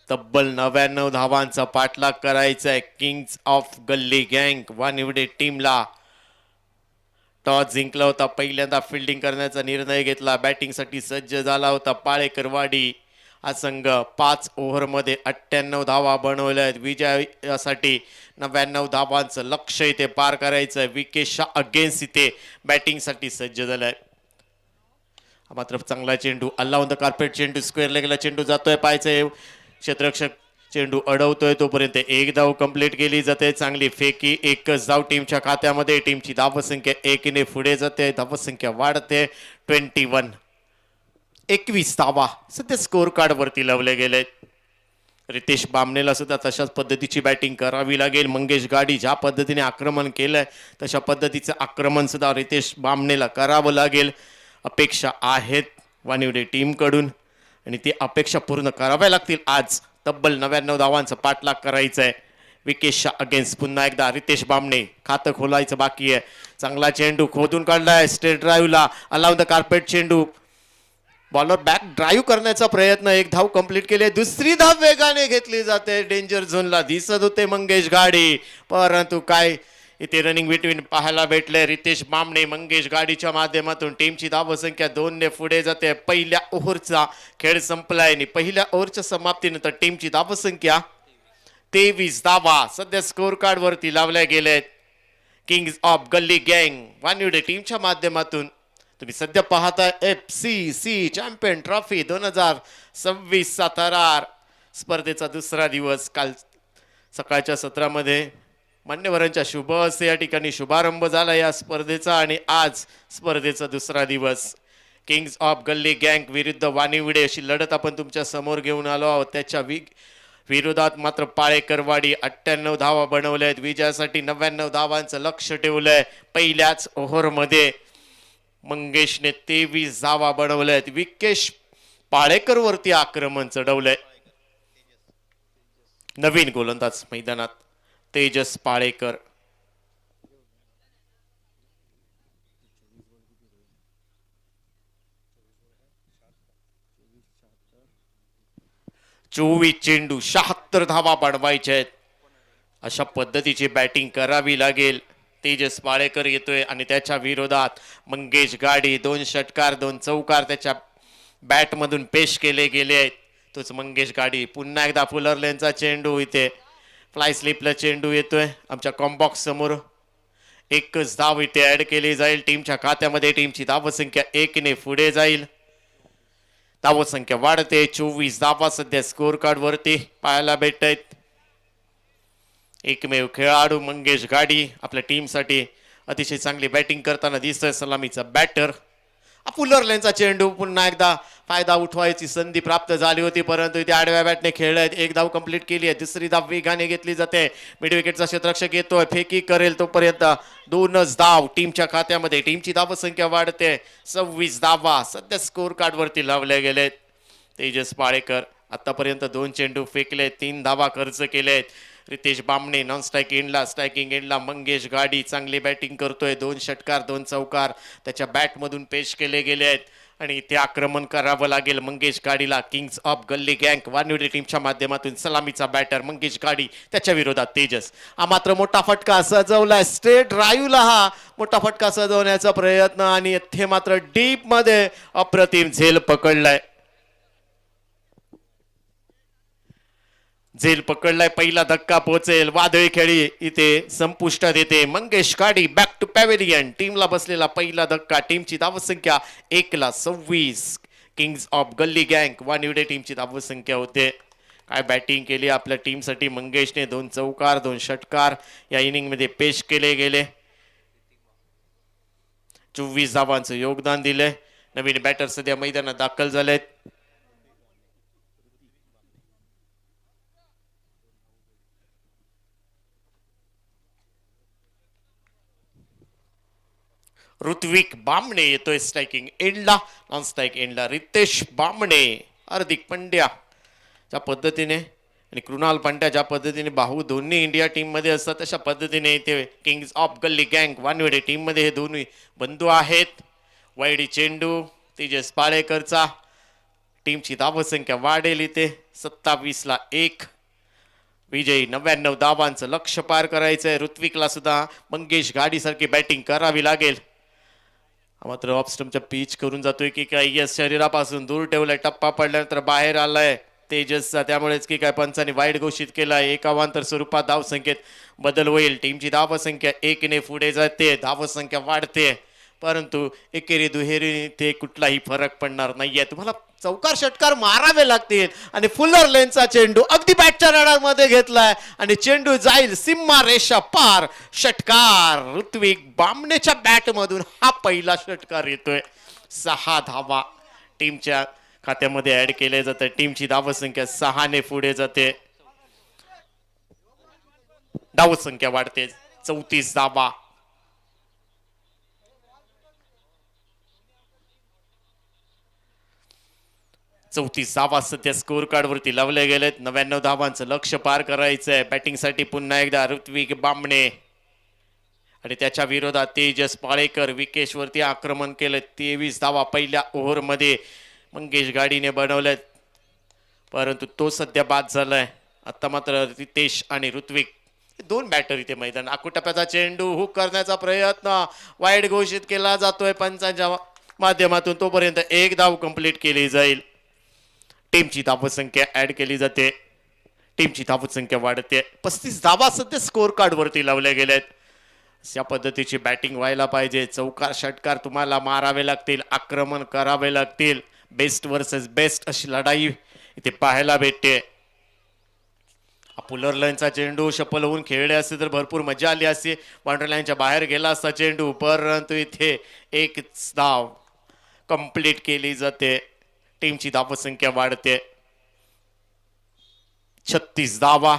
तब्बल 99 धावांचा पाठलाग करायचा किंग्स ऑफ गल्ली गँग वानिवडे टीमला. टॉस जिंकला होता. पहिल्यांदा फिल्डिंग करण्याचा निर्णय घेतला. बॅटिंगसाठी सज्ज झाला होता पाळेकरवाडी. हा संघ 5 ओव्हरमध्ये 98 धावा बनवल्या आहेत. विजयासाठी 99 धावांचं लक्ष इथे पार करायचं. विकेशच्या अगेन्स्ट इथे बॅटिंगसाठी सज्ज झालाय. मात्र चांगला चेंडू अल्ला ऑन द कार्पेट. चेंडू स्क्वेअर लेगला चेंडू जातोय. पाहायचंय क्षेत्ररक्षक चेंडू अडवतोय तोपर्यंत 1 धाव कंप्लीट केली जाते. चांगली फेकी. 1च धाव टीमच्या खात्यामध्ये. टीमची धावसंख्या 1 ने पुढे जाते. धावसंख्या वाढते. 21 धावा सध्या स्कोर कार्ड वरती लावले गेले. रितेश बामणेला सुद्धा तशाच पद्धतीची बॅटिंग करावी लागेल. मंगेश गाडी ज्या पद्धतीने आक्रमण केलंय तशा पद्धतीचं आक्रमण सुद्धा रितेश बामणेला करावं लागेल. अपेक्षा आहेत वानिवडे टीमकडून आणि ती अपेक्षा पूर्ण कराव्या लागतील. आज तब्बल 99 धावांचा पाठलाग करायचा आहे विकेशच्या अगेन्स्ट. पुन्हा एकदा रितेश बामणे. खातं खोलायचं बाकी आहे. चांगला चेंडू खोदून काढलाय स्ट्रेट ड्राईव्हला. अलाउन द कार्पेट चेंडू. बॉलर बॅक ड्राईव्ह करण्याचा प्रयत्न. 1 धाव कंप्लीट केली. दुसरी धाव वेगाने घेतली जाते. डेंजर झोनला दिसत होते मंगेश गाडी, परंतु काय इथे रनिंग बिटवीन पाहायला भेटले. रितेश बामणे मंगेश गाडीच्या माध्यमातून. टीमची धावसंख्या 2 ने पुढे जाते. पहिल्या ओव्हरचा खेळ संपलाय आणि पहिल्या ओव्हरच्या समाप्तीनंतर टीमची धावसंख्या 23 धावा सध्या स्कोर कार्ड वरती लावल्या गेलेत. किंग्स ऑफ गल्ली गँग वानिवडे टीमच्या माध्यमातून. तुम्ही सध्या पाहताय FCC चॅम्पियन ट्रॉफी 2026 चा थरार. स्पर्धेचा दुसरा दिवस. काल सकाळच्या सत्रामध्ये मान्यवरांच्या शुभ हस्ते या ठिकाणी शुभारंभ झाला या स्पर्धेचा आणि आज स्पर्धेचा दुसरा दिवस. किंग्स ऑफ गल्ली गँग विरुद्ध वानिविडे अशी लढत आपण तुमच्या समोर घेऊन आलो आहोत. त्याच्या विरोधात मात्र पाळेकरवाडी 98 धावा बनवल्या आहेत. विजयासाठी 99 धावांचं लक्ष ठेवलंय. पहिल्याच ओव्हरमध्ये मंगेशने 23 धावा बनवल्या आहेत. विकेश पाळेकर वरती आक्रमण चढवलंय. नवीन गोलंदाज मैदानात तेजस पाळेकर. चोवीस चेंडू 76 धावा बनवायच्या आहेत. अशा पद्धतीची बॅटिंग करावी लागेल. तेजस पाळेकर येतोय आणि त्याच्या विरोधात मंगेश गाडी 2 षटकार 2 चौकार त्याच्या बॅटमधून पेश केले गेले आहेत. तोच मंगेश गाडी. पुन्हा एकदा फुलरलेनचा चेंडू. इथे फ्लाय स्लिपला चेंडू येतोय आमच्या कॉम्बॉक्स समोर. एकच धाव इथे ऍड केली जाईल टीमच्या खात्यामध्ये. टीमची धावसंख्या 1 ने पुढे जाईल. धावसंख्या वाढते. 24 धावा सध्या स्कोर कार्ड वरती पाहायला भेटत आहेत. एकमेव खेळाडू मंगेश गाडी आपल्या टीमसाठी अतिशय चांगली बॅटिंग करताना दिसतोय. सलामीचा बॅटर. फुलरलेनचा चेंडू. पुन्हा एकदा फायदा उठवायची संधी प्राप्त झाली होती परंतु इथे आडव्या बॅटने खेळलेत. एक धाव कंप्लीट केली आहे. दुसरी धाव वेगाने घेतली जाते. मिड विकेटचा क्षेत्ररक्षक येतोय. फेकी करेल तोपर्यंत 2च धाव टीमच्या खात्यामध्ये. टीमची धावसंख्या वाढते. 26 धावा सध्या स्कोर कार्ड वरती लावले गेलेत. तेजस पाळेकर आतापर्यंत 2 चेंडू फेकले. 3 धावा खर्च केलेत. रितेश बामणे नॉन स्ट्राईक एंडला. स्ट्रायकिंग एंडला मंगेश गाडी चांगली बॅटिंग करतोय. 2 षटकार 2 चौकार त्याच्या बॅटमधून पेश केले गेले आहेत आणि इथे आक्रमण करावं लागेल मंगेश गाडीला. किंग्स ऑफ गल्ली गँग वानवडे टीमच्या माध्यमातून सलामीचा बॅटर मंगेश गाडी. त्याच्या विरोधात तेजस. हा मात्र मोठा फटका सजवलाय. स्ट्रेट ड्राईव्हला हा मोठा फटका सजवण्याचा प्रयत्न आणि इथे मात्र डीप मध्ये अप्रतिम झेल पकडलाय. झेल पकडलाय. पहिला धक्का पोहोचेल. वादळी खेळी इथे संपुष्टात येते. मंगेश गाडी बॅक टू पॅव्हेलियन. टीमला बसलेला पहिला धक्का. टीमची धावसंख्या 1 ला 26. किंग्स ऑफ गल्ली गँग वानिवडे टीमची धावसंख्या होते. काय बॅटिंग केली आपल्या टीमसाठी मंगेशने. 2 चौकार 2 षटकार या इनिंग मध्ये पेश केले गेले. 24 धावांचं योगदान दिले. नवीन बॅटर सध्या मैदानात दाखल झालेत. ऋत्विक बामणे येतोय स्ट्रायकिंग एंडला. नॉन स्ट्राईक एंडला रितेश बामणे. हार्दिक पंड्या ज्या पद्धतीने आणि कृणाल पंड्या ज्या पद्धतीने भाऊ दोन्ही इंडिया टीम मध्ये असतात तशा पद्धतीने इथे किंग्स ऑफ गल्ली गँग वानवडे टीम मध्ये हे दोन्ही बंधू आहेत. वाईडी चेंडू तेजस पाळेकरचा. टीमची धावसंख्या वाढेल इथे 27 ला 1. विजयी 99 धावांचं लक्ष पार करायचंय. ऋत्विकला सुद्धा मंगेश गाडीसारखी बॅटिंग करावी लागेल. मात्र ऑफ स्टंपच्या पिच करून जातोय की काय. यस शरीरापासून दूर ठेवलाय. टप्पा पडल्यानंतर बाहेर आलाय तेजसचा. त्यामुळेच की काय पंचांनी वाईट घोषित केलाय. एक अवांतर स्वरूपात धावसंख्येत बदल होईल. टीमची धावसंख्या 1 ने पुढे जाते. धावसंख्या वाढते परंतु एकेरी दुहेरी ते कुठलाही फरक पडणार नाहीये. तुम्हाला चौकार षटकार मारावे लागतील आणि फुलर लेनचा चेंडू अगदी बॅटच्या रडारमध्ये घेतलाय आणि चेंडू जाईल सीमा रेषा पार. षटकार ऋत्विक बामणेच्या बॅट मधून हा पहिला षटकार येतोय. 6 धावा टीमच्या खात्यामध्ये ऍड केले जाते. टीमची धावसंख्या 6 ने पुढे जाते. धावसंख्या वाढते. 34 धावा. धावा सध्या स्कोर कार्ड वरती लावले गेलेत. 99 धावांचं लक्ष पार करायचंय. बॅटिंग साठी पुन्हा एकदा ऋत्विक बामणे आणि त्याच्या विरोधात तेजस पाळेकर. विकेश वरती आक्रमण केलं. 23 धावा पहिल्या ओव्हर मध्ये मंगेश गाडीने बनवलेत परंतु तो सध्या बाद झालाय. आता मात्र रितेश आणि ऋत्विक 2 बॅटर इथे मैदान. आकुटप्याचा चेंडू हुक करण्याचा प्रयत्न वाईड घोषित केला जातोय पंचांच्या माध्यमातून. तोपर्यंत 1 धाव कंप्लीट केली जाईल. टीमची धावसंख्या ऍड केली जाते. टीमची धावसंख्या वाढते. 35 धावा सध्या स्कोर कार्ड वरती लावल्या गेल्यात. अशा पद्धतीची बॅटिंग व्हायला पाहिजे. चौकार षटकार तुम्हाला मारावे लागतील. आक्रमण करावे लागतील. बेस्ट वर्सेस बेस्ट अशी लढाई इथे पाहायला भेटते. पुलर लाईनचा चेंडू शपल होऊन खेळले असते तर भरपूर मजा आली असती. बाउंड्री लाईनच्या बाहेर गेला असता चेंडू, परंतु इथे एक धाव कंप्लीट केली जाते. टीमची धावसंख्या वाढते. 36 धावा.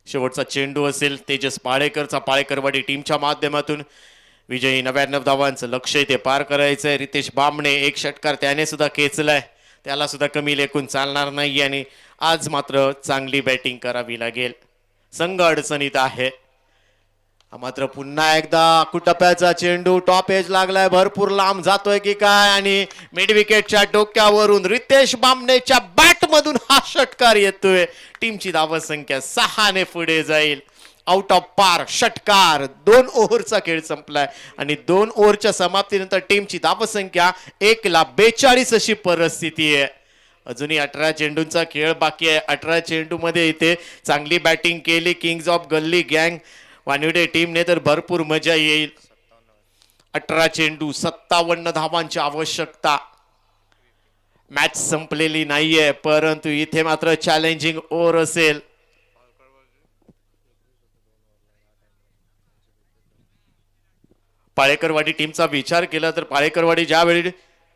शेवटचा चेंडू असेल तेजस पाळेकरचा. पाळेकरवाडी टीमच्या माध्यमातून विजयी 99 धावांचं लक्ष इथे पार करायचंय. रितेश बामणे एक षटकार त्याने सुद्धा खेचलाय, त्याला सुद्धा कमी लेखून चालणार नाही आणि आज मात्र चांगली बॅटिंग करावी लागेल. संघ अडचणीत आहे. मात्र पुन्हा एकदा कुटप्याचा चेंडू टॉप एज लागलाय, भरपूर लांब जातोय की काय आणि मिड विकेटच्या डोक्यावरून रितेश बामणेच्या बॅट मधून हा षटकार येतोय. टीमची धावसंख्या 6 ने पुढे जाईल. आउट ऑफ पार षटकार. 2 ओव्हरचा खेळ संपलाय आणि 2 ओव्हरच्या समाप्तीनंतर टीमची धावसंख्या 1,42 अशी परिस्थिती आहे. अजूनही 18 चेंडूंचा खेळ बाकी आहे. 18 चेंडू मध्ये इथे चांगली बॅटिंग केली किंग्ज ऑफ गल्ली गँग वानिवडे टीमने तर भरपूर मजा येईल. 18 चेंडू 57 धावांची आवश्यकता. मॅच संपलेली नाहीये, परंतु इथे मात्र चॅलेंजिंग ओव्हर असेल. पाळेकरवाडी टीमचा विचार केला तर पाळेकरवाडी ज्यावेळी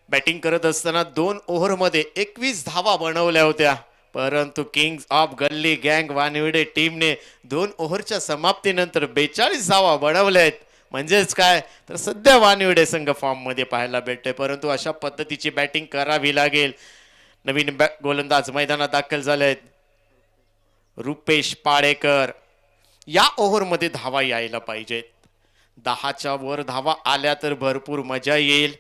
बॅटिंग करत असताना 2 ओव्हरमध्ये 21 धावा बनवल्या होत्या, परंतु किंग्ज ऑफ गल्ली गँग वानिवडे टीमने 2 ओव्हरच्या समाप्तीनंतर 42 धावा बनवल्या आहेत. म्हणजेच काय तर सध्या वानिवडे संघ फॉर्म मध्ये पाहायला भेटते, परंतु अशा पद्धतीची बॅटिंग करावी लागेल. नवीन गोलंदाज मैदानात दाखल झाले आहेत. रुपेश पाळेकर. या ओव्हरमध्ये धावा यायला पाहिजेत. 10च्या वर धावा आल्या तर भरपूर मजा येईल.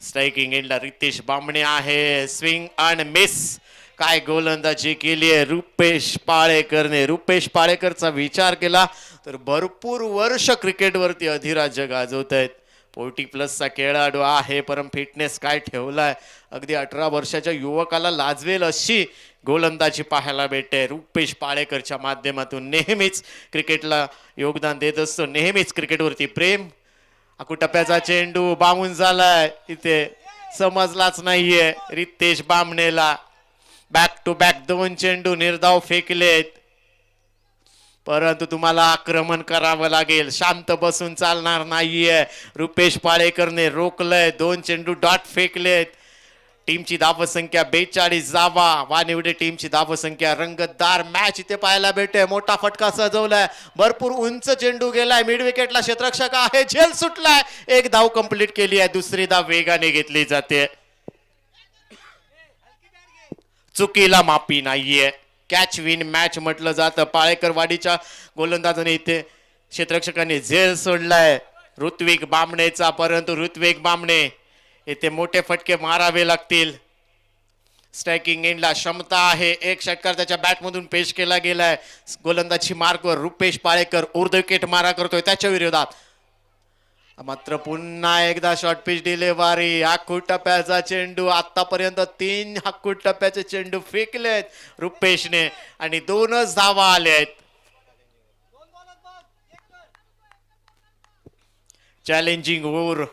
स्ट्रायकिंग एंडला रितेश बामणे आहे. Swing and miss. काय गोलंदाजी केली आहे रुपेश पाळेकरने. रुपेश पाळेकरचा विचार केला तर भरपूर वर्ष क्रिकेटवरती अधिराज्य गाजवत आहेत. 40+ खेळाडू आहे, परंतु फिटनेस काय ठेवलाय. अगदी 18 वर्षाच्या युवकाला लाजवेल अशी गोलंदाजी पाहायला भेटते. रुपेश पाळेकरच्या माध्यमातून नेहमीच क्रिकेटला योगदान देत असतो, नेहमीच क्रिकेटवरती प्रेम. अकुटप्याचा चेंडू बावून झालाय, इथे समजलाच नाहीये रितेश बामणेला. बॅक टू बॅक 2 चेंडू निर्धाव फेकलेत, परंतु तुम्हाला आक्रमण करावं लागेल. शांत बसून चालणार नाहीये. रुपेश पाळेकरने रोखलंय. 2 चेंडू डॉट फेकलेत. टीमची धावसंख्या 42 धावा. वानिवडे टीमची धावसंख्या. रंगतदार मॅच इथे पाहायला भेटते. मोठा फटका सजवलाय. भरपूर उंच चेंडू गेलाय. मिड विकेटला क्षेत्ररक्षक आहे, झेल सुटलाय. 1 धाव कंप्लीट केली आहे. दुसरी धाव वेगाने घेतली जाते. चुकीला माफी नाहीये. कॅच विन मॅच म्हटलं जातं. पाळेकरवाडीच्या गोलंदाजाने इथे क्षेत्ररक्षकांनी झेल सोडलाय ऋत्विक बामणेचा, परंतु ऋत्विक बामणे इथे मोठे फटके मारावे लागतील. स्ट्रायकिंग एंडला क्षमता आहे. 1 षटकार त्याच्या बॅटमधून पेश केला गेलाय. गोलंदाजी मार्कवर रुपेश पाळेकर उर्ध विकेट मारा करतोय त्याच्या विरोधात. मात्र पुन्हा एकदा शॉर्ट पिच डिलेव्हरी. हाकू टप्प्याचा चेंडू. आतापर्यंत 3 हाकू टप्प्याचे चेंडू फेकलेत रुपेशने आणि 2च धावा आल्या आहेत. चॅलेंजिंग ओव्हर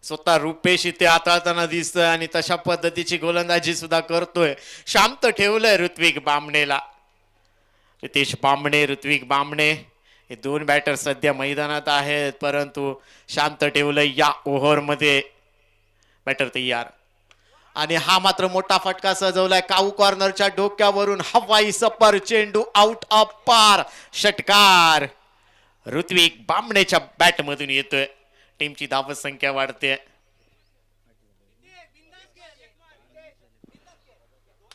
स्वतः रुपेश इथे हाताळताना दिसतोय आणि तशा पद्धतीची गोलंदाजी सुद्धा करतोय. शांत ठेवलंय ऋत्विक बामणेला. रितेश बामणे, ऋत्विक बामणे हे 2 बॅटर सध्या मैदानात आहेत, परंतु शांत ठेवलंय या ओव्हरमध्ये. बॅटर तयार आणि हा मात्र मोठा फटका सजवलाय. काऊ कॉर्नरच्या डोक्यावरून हवाई सपर चेंडू आउट ऑफ पार. षटकार ऋत्विक बामणेच्या बॅट मधून येतोय. टीमची धावसंख्या वाढते.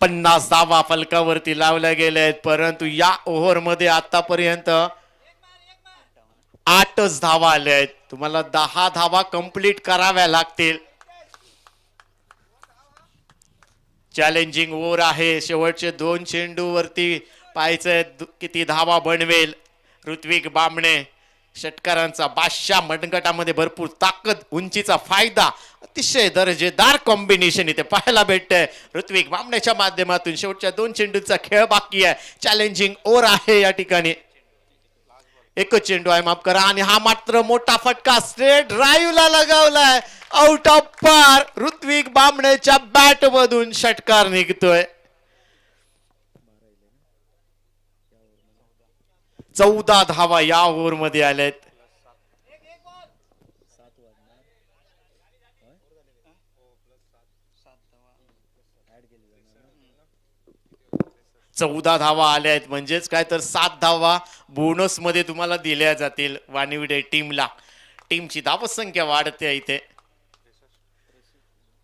50 धावा फलकावरती लावल्या गेल्या आहेत, परंतु या ओव्हरमध्ये आतापर्यंत 8च धावा आल्या आहेत. तुम्हाला 10 धावा कंप्लीट कराव्या लागतील. चॅलेंजिंग ओव्हर आहे. शेवटचे 2 चेंडू वरती पाहायचंय किती धावा बनवेल ऋत्विक बामणे. षटकारांचा बादशाह. मनगटामध्ये भरपूर ताकद, उंचीचा फायदा, अतिशय दर्जेदार कॉम्बिनेशन इथे पाहायला भेटतंय ऋत्विक बामणेच्या माध्यमातून. शेवटच्या 2 चेंडूचा खेळ बाकी आहे. चॅलेंजिंग ओव्हर आहे या ठिकाणी. 1च चेंडू आहे, माफ करा. आणि हा मात्र मोठा फटका स्ट्रेट ड्राईव्हला लगावलाय. आउट ऑफ पार. ऋत्विक बामणेच्या बॅट मधून षटकार निघतोय. 14 धावा या ओव्हर मध्ये आल्यात. चौदा धावा आल्या आहेत म्हणजेच काय तर 7 धावा बोनस मध्ये तुम्हाला दिल्या जातील वानिवडे टीमला. टीमची धावसंख्या वाढते इथे.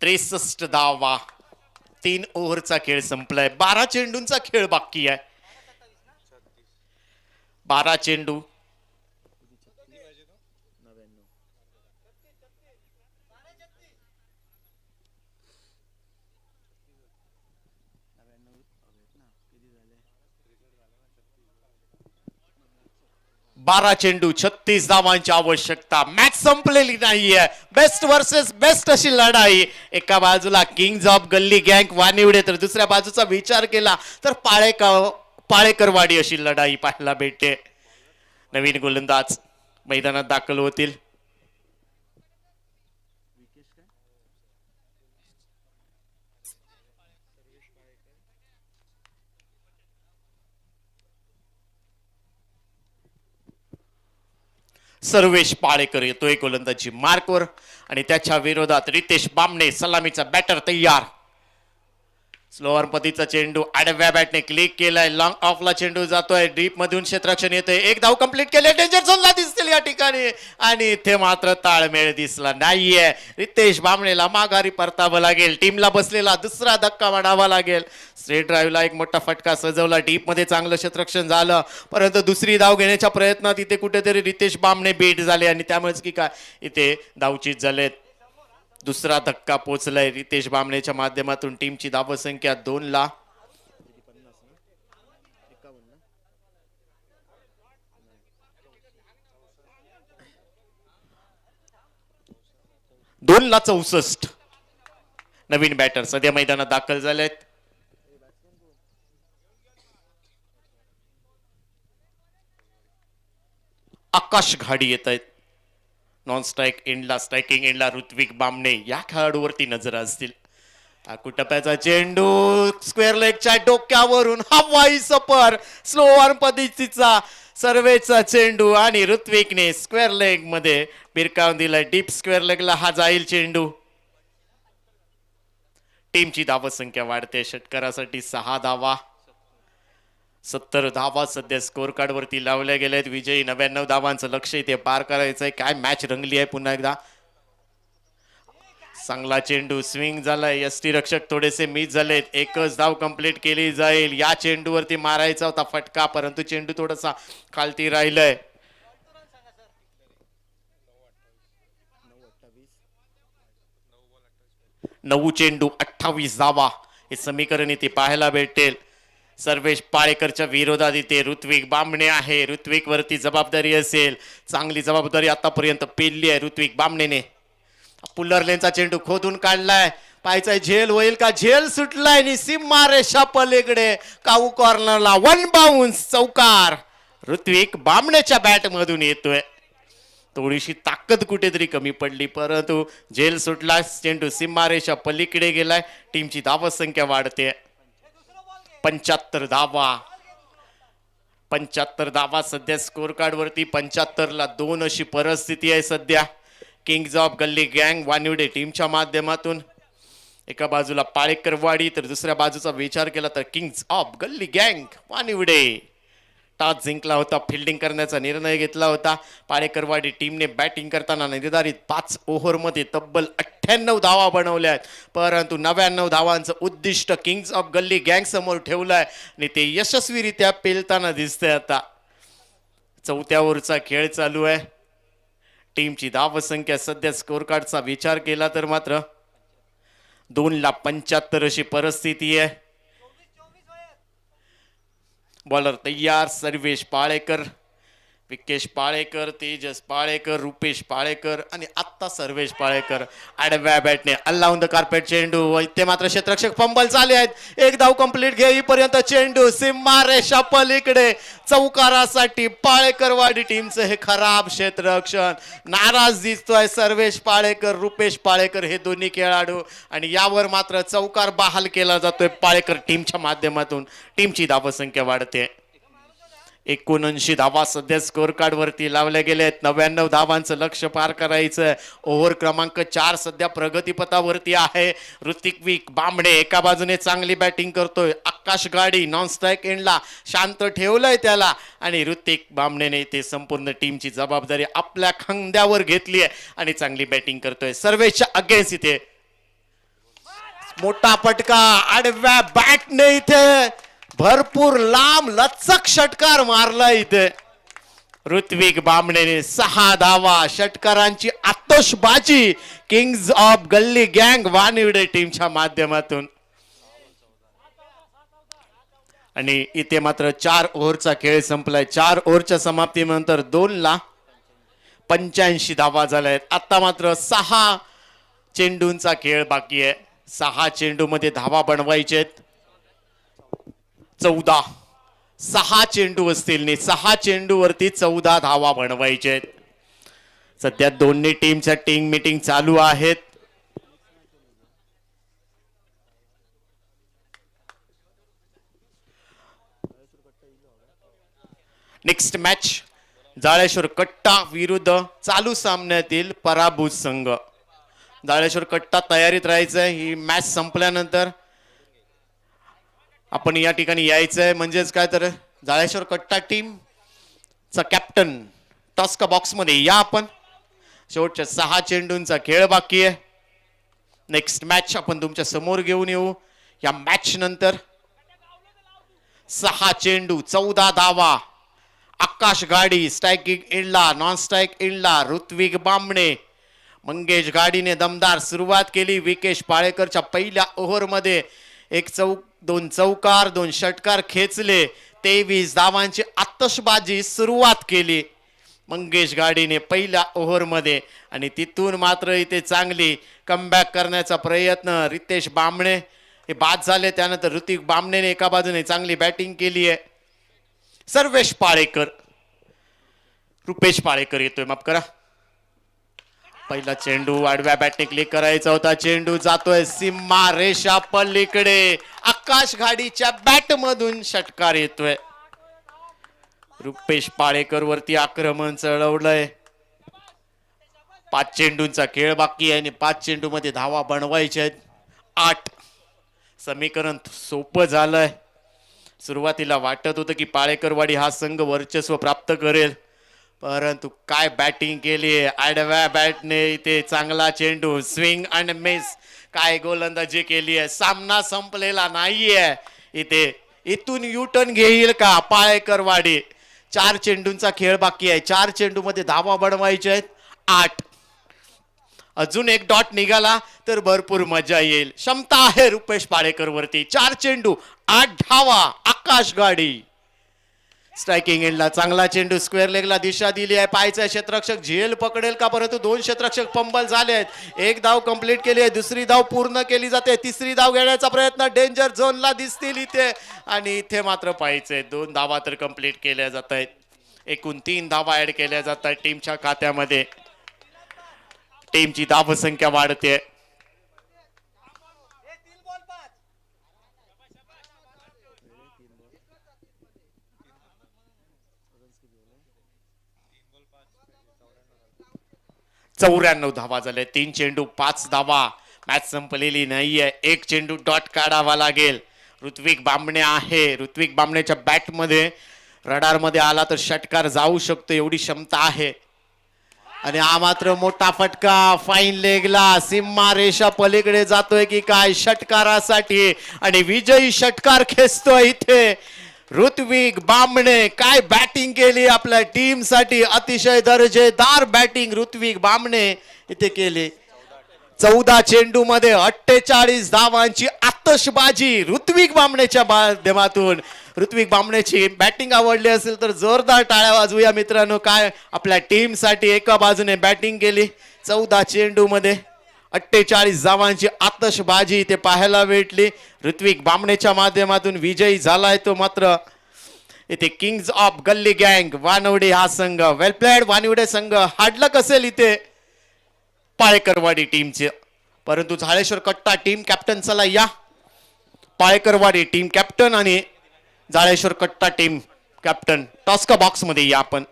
63 धावा. 3 ओव्हरचा खेळ संपलाय. 12 चेंडूंचा खेळ बाकी आहे. 12 चेंडू. बारा चेंडू 36 धावांची आवश्यकता. मॅच संपलेली नाहीये. बेस्ट वर्सेस बेस्ट अशी लढाई. एका बाजूला किंग्ज ऑफ गल्ली गँग वानिवडे तर दुसऱ्या बाजूचा विचार केला तर पाळेकरवाडी अशी लढाई पाहायला भेटते. नवीन गोलंदाज मैदानात दाखल होतील. सर्वेश पाळेकर येतोय गोलंदाजी मार्कवर आणि त्याच्या विरोधात रितेश बामणे सलामीचा बॅटर तयार. स्लोअर पद्धतीचा चेंडू आडव्या बॅटने क्लिक केलाय. लॉंग ऑफला चेंडू जातोय. डीप मधून क्षेत्ररक्षण येतोय. एक धाव कंप्लीट केले. डेंजर झोनला दिसतील या ठिकाणी आणि इथे मात्र ताळमेळ दिसला नाहीये. रितेश बामणेला माघारी परतावं लागेल. टीमला बसलेला दुसरा धक्का मारावा लागेल. स्ट्रेट ड्राईव्हला एक मोठा फटका सजवला. डीप मध्ये चांगलं क्षेत्ररक्षण झालं परंतु दुसरी धाव घेण्याच्या प्रयत्नात इथे कुठेतरी रितेश बामणे बीट झाले आणि त्यामुळेच की काय इथे धावचीत झालेत. दुसरा धक्का पोचलाय रितेश बामणेच्या माध्यमातून. टीमची धावसंख्या 2 ला. दोन ला 64. नवीन बॅटर सध्या मैदानात दाखल झालेत. आकाश घाडी येत आहेत. नॉन स्ट्राईक एंडला स्ट्रायकिंग एंडला ऋत्विक बामणे या खेळाडूवरती नजर असतील. कुटप्याचा चेंडू स्क्वेअर लेगच्या डोक्यावरून हवाई सफर. स्लो आर्म पद्धतीचा सर्वेचा चेंडू आणि ऋत्विकने स्क्वेअर लेग मध्ये भिरकावून दिलाय. डीप स्क्वेअर लेगला हा जाईल चेंडू. टीमची धावसंख्या वाढते. षटकारासाठी 6 धावा. 70 धावा सध्या स्कोर कार्ड वरती लावल्या गेल्यात. विजयी 99 धावांचं लक्ष इथे पार करायचंय. काय मॅच रंगली आहे पुन्हा एकदा. चांगला चेंडू स्विंग झालाय. यष्टी रक्षक थोडेसे मिस झालेत. एकच धाव कंप्लीट केली जाईल. या चेंडूवरती मारायचा होता फटका परंतु चेंडू थोडासा खालती राहिलाय. 9 चेंडू 28 धावा हे समीकरण इथे पाहायला भेटेल. सर्वेश पाळेकरच्या विरोधात इथे ऋत्विक बामणे आहे. ऋत्विक वरती जबाबदारी असेल. चांगली जबाबदारी आतापर्यंत पेलली आहे ऋत्विक बामणेने. पुलर लेनचा चेंडू खोदून काढलाय. पाहायचा झेल होईल का. झेल सुटलाय आणि सीमा रेषा पलीकडे काऊ कॉर्नरला 1 बाउन्स चौकार ऋत्विक बामणेच्या बॅट मधून येतोय. थोडीशी ताकद कुठेतरी कमी पडली परंतु झेल सुटला. चेंडू सीमा रेषा पलीकडे गेलाय. टीमची धावसंख्या वाढते. 75 धावा. 75 धावा सध्या स्कोर कार्ड वरती. 75 ला 2 अशी परिस्थिती आहे सध्या. किंग्ज ऑफ गल्ली गँग वानिवडे टीमच्या माध्यमातून. एका बाजूला पाळेकरवाडी तर दुसऱ्या बाजूचा विचार केला तर किंग्ज ऑफ गल्ली गँग वानिवडे. टॉस जिंकला होता. फिल्डिंग करण्याचा निर्णय घेतला होता. पाळेकरवाडी टीमने बॅटिंग करताना निर्धारित 5 ओव्हरमध्ये तब्बल 98 धावा बनवल्या आहेत परंतु 99 धावांचं उद्दिष्ट किंग्ज ऑफ गल्ली गँग समोर ठेवलंय आणि ते यशस्वीरित्या पेलताना दिसतंय. आता 4थ्या ओव्हरचा खेळ चालू आहे. टीमची धावसंख्या सध्या स्कोर कार्डचा विचार केला तर मात्र 2 ला 75 अशी परिस्थिती आहे. बॉलर तयार. सर्वेश पाळेकर, विकेश पाळेकर, तेजस पाळेकर, रुपेश पाळेकर आणि आत्ता सर्वेश पाळेकर. आडव्या बॅटने अल्लाउन द कार्पेट चेंडू. इथे मात्र क्षेत्ररक्षक फंबल झाले आहेत. एक धाव कंप्लीट घेईपर्यंत चेंडू सीमा रेषा पलीकडे चौकारासाठी पाळेकरवाडी टीमचं हे खराब क्षेत्ररक्षण. नाराज दिसतोय सर्वेश पाळेकर, रुपेश पाळेकर हे दोन्ही खेळाडू आणि यावर मात्र चौकार बहाल केला जातोय पाळेकर टीमच्या माध्यमातून. टीमची धावसंख्या वाढते. 79 धावा सध्या स्कोर कार्ड वरती लावल्या गेल्या आहेत. 99 धावांचं लक्ष पार करायचं. ओव्हर क्रमांक 4 सध्या प्रगतीपथावरती आहे. ऋतिक बामणे एका बाजूने चांगली बॅटिंग करतोय. आकाश गाडी नॉन स्ट्राईक एंडला शांत ठेवलंय त्याला आणि ऋतिक बामणेने ते संपूर्ण टीमची जबाबदारी आपल्या खांद्यावर घेतली आहे आणि चांगली बॅटिंग करतोय. सर्वेच्या अगेन्स्ट इथे मोठा फटका आडव्या बॅटने इथे भरपूर लांब लचक षटकार मारला इथे. ऋत्विक बामणेने 6 धावा. षटकारांची आतषबाजी किंग्ज ऑफ गल्ली गँग वानिवडे टीमच्या माध्यमातून. आणि इथे मात्र 4 ओव्हरचा खेळ संपलाय. 4 ओव्हरच्या समाप्तीनंतर 2 ला 85 धावा झाल्या आहेत. आता मात्र 6 चेंडूंचा खेळ बाकी आहे. 6 चेंडू मध्ये धावा बनवायचे आहेत. 6 चेंडू असतील नि 6 चेंडू वरती 14 धावा बनवायचे आहेत. सध्या दोन्ही टीमच्या टीम मीटिंग चालू आहेत. नेक्स्ट मॅच जाळेश्वर कट्टा विरुद्ध चालू सामन्यातील पराभूत संघ. जाळेश्वर कट्टा तयारीत राहायचंय. ही मॅच संपल्यानंतर आपण या ठिकाणी यायचंय. म्हणजेच काय तर जाळेश्वर कट्टा टीमचा कॅप्टन टॉस्का बॉक्स मध्ये या. आपण शेवटच्या 6 चेंडूंचा खेळ बाकी आहे. नेक्स्ट मॅच आपण तुमच्या समोर घेऊन येऊ. या मॅच नंतर 6 चेंडू 14 धावा. आकाश गाडी स्ट्रायकिंग एंडला नॉन स्ट्राईक एंडला ऋत्विक बामणे. मंगेश गाडीने दमदार सुरुवात केली. विकेश पाळेकरच्या पहिल्या ओव्हर मध्ये 2 चौकार 2 षटकार खेचले. 23 धावांची आतषबाजी सुरुवात केली मंगेश गाडीने पहिल्या ओव्हर मध्ये आणि तिथून मात्र इथे चांगली कमबॅक करण्याचा प्रयत्न. रितेश बामणे हे बाद झाले. त्यानंतर ऋतिक बामणेने एका बाजूने चांगली बॅटिंग केली आहे. सर्वेश पाळेकर रुपेश पाळेकर येतोय माफ करा. पहिला चेंडू आडव्या बॅटने क्लिक करायचा होता. चेंडू जातोय सीमा रेषा पलीकडे. आकाश घाडीच्या बॅट मधून षटकार येतोय. रुपेश पाळेकर वरती आक्रमण चढवलंय. 5 चेंडूंचा खेळ बाकी आहे आणि 5 चेंडू मध्ये धावा बनवायच्या आहेत. 8 समीकरण सोपं झालंय. सुरुवातीला वाटत होतं की पाळेकरवाडी हा संघ वर्चस्व प्राप्त करेल, परंतु काय बॅटिंग केली आहे. आडव्या बॅटने इथे चांगला चेंडू स्विंग अँड मिस. काय गोलंदाजी केली आहे. सामना संपलेला नाहीये. इथे इथून युटर्न घेईल का पाळेकरवाडी. 4 चेंडूंचा खेळ बाकी आहे. 4 चेंडू मध्ये धावा बनवायचे आहेत. 8 अजून एक डॉट निघाला तर भरपूर मजा येईल. क्षमता आहे रुपेश पाळेकर वरती. 4 चेंडू 8 धावा. आकाश गाडी स्ट्रायकिंग एंडला चांगला चेंडू स्क्वेअर लेगला दिशा दिली आहे. पायचा क्षेत्ररक्षक झेल पकडेल का, परंतु 2 क्षेत्ररक्षक पंबल झाले आहेत. 1 धाव कंप्लीट केली आहे. दुसरी धाव पूर्ण केली जाते. तिसरी धाव घेण्याचा प्रयत्न डेंजर झोनला दिसतील इथे आणि इथे मात्र पाहिजे 2 धावा तर कंप्लीट केल्या जात आहेत. एकूण 3 धावा ऍड केल्या जात आहेत टीमच्या खात्यामध्ये. टीमची धावसंख्या वाढते. चौऱ्याण्णव धावा झाल्या. 3 चेंडू 5 धावा. मॅच संपलेली नाहीये. 1 चेंडू डॉट काढावा लागेल. ऋत्विक बामणे आहे. ऋत्विक बामणेच्या बॅट मध्ये रडार मध्ये आला तर षटकार जाऊ शकतो एवढी क्षमता आहे. आणि हा मात्र मोठा फटका फाईन लेगला सीमा रेषा पलीकडे जातोय की काय षटकारासाठी आणि विजयी षटकार खेचतोय इथे ऋत्विक बामणे. काय बॅटिंग केली आपल्या टीम साठी. अतिशय दर्जेदार बॅटिंग ऋत्विक बामणे इथे केली. 14 चेंडू मध्ये 48 धावांची आतषबाजी ऋत्विक बामणेच्या माध्यमातून. ऋत्विक बामणेची बॅटिंग आवडली असेल तर जोरदार टाळ्या वाजवूया मित्रांनो. काय आपल्या टीम साठी एका बाजूने बॅटिंग केली. 14 चेंडू मध्ये 48 धावांची आतषबाजी इथे पाहायला भेटली. ऋत्विक बामणेच्या माध्यमातून विजयी झालाय तो मात्र इथे किंग्ज ऑफ गल्ली गँग वानवडे हा संघ. वेल प्लेड वानवडे संघ हाडलक असेल इथे पाळेकरवाडी टीमचे, परंतु झाळेश्वर कट्टा टीम कॅप्टन चला या. पाळेकरवाडी टीम कॅप्टन आणि झाळेश्वर कट्टा टीम कॅप्टन टॉस्का बॉक्स मध्ये या आपण.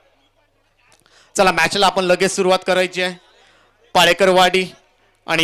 चला मॅचला आपण लगेच सुरुवात करायची आहे. पाळेकरवाडी आणि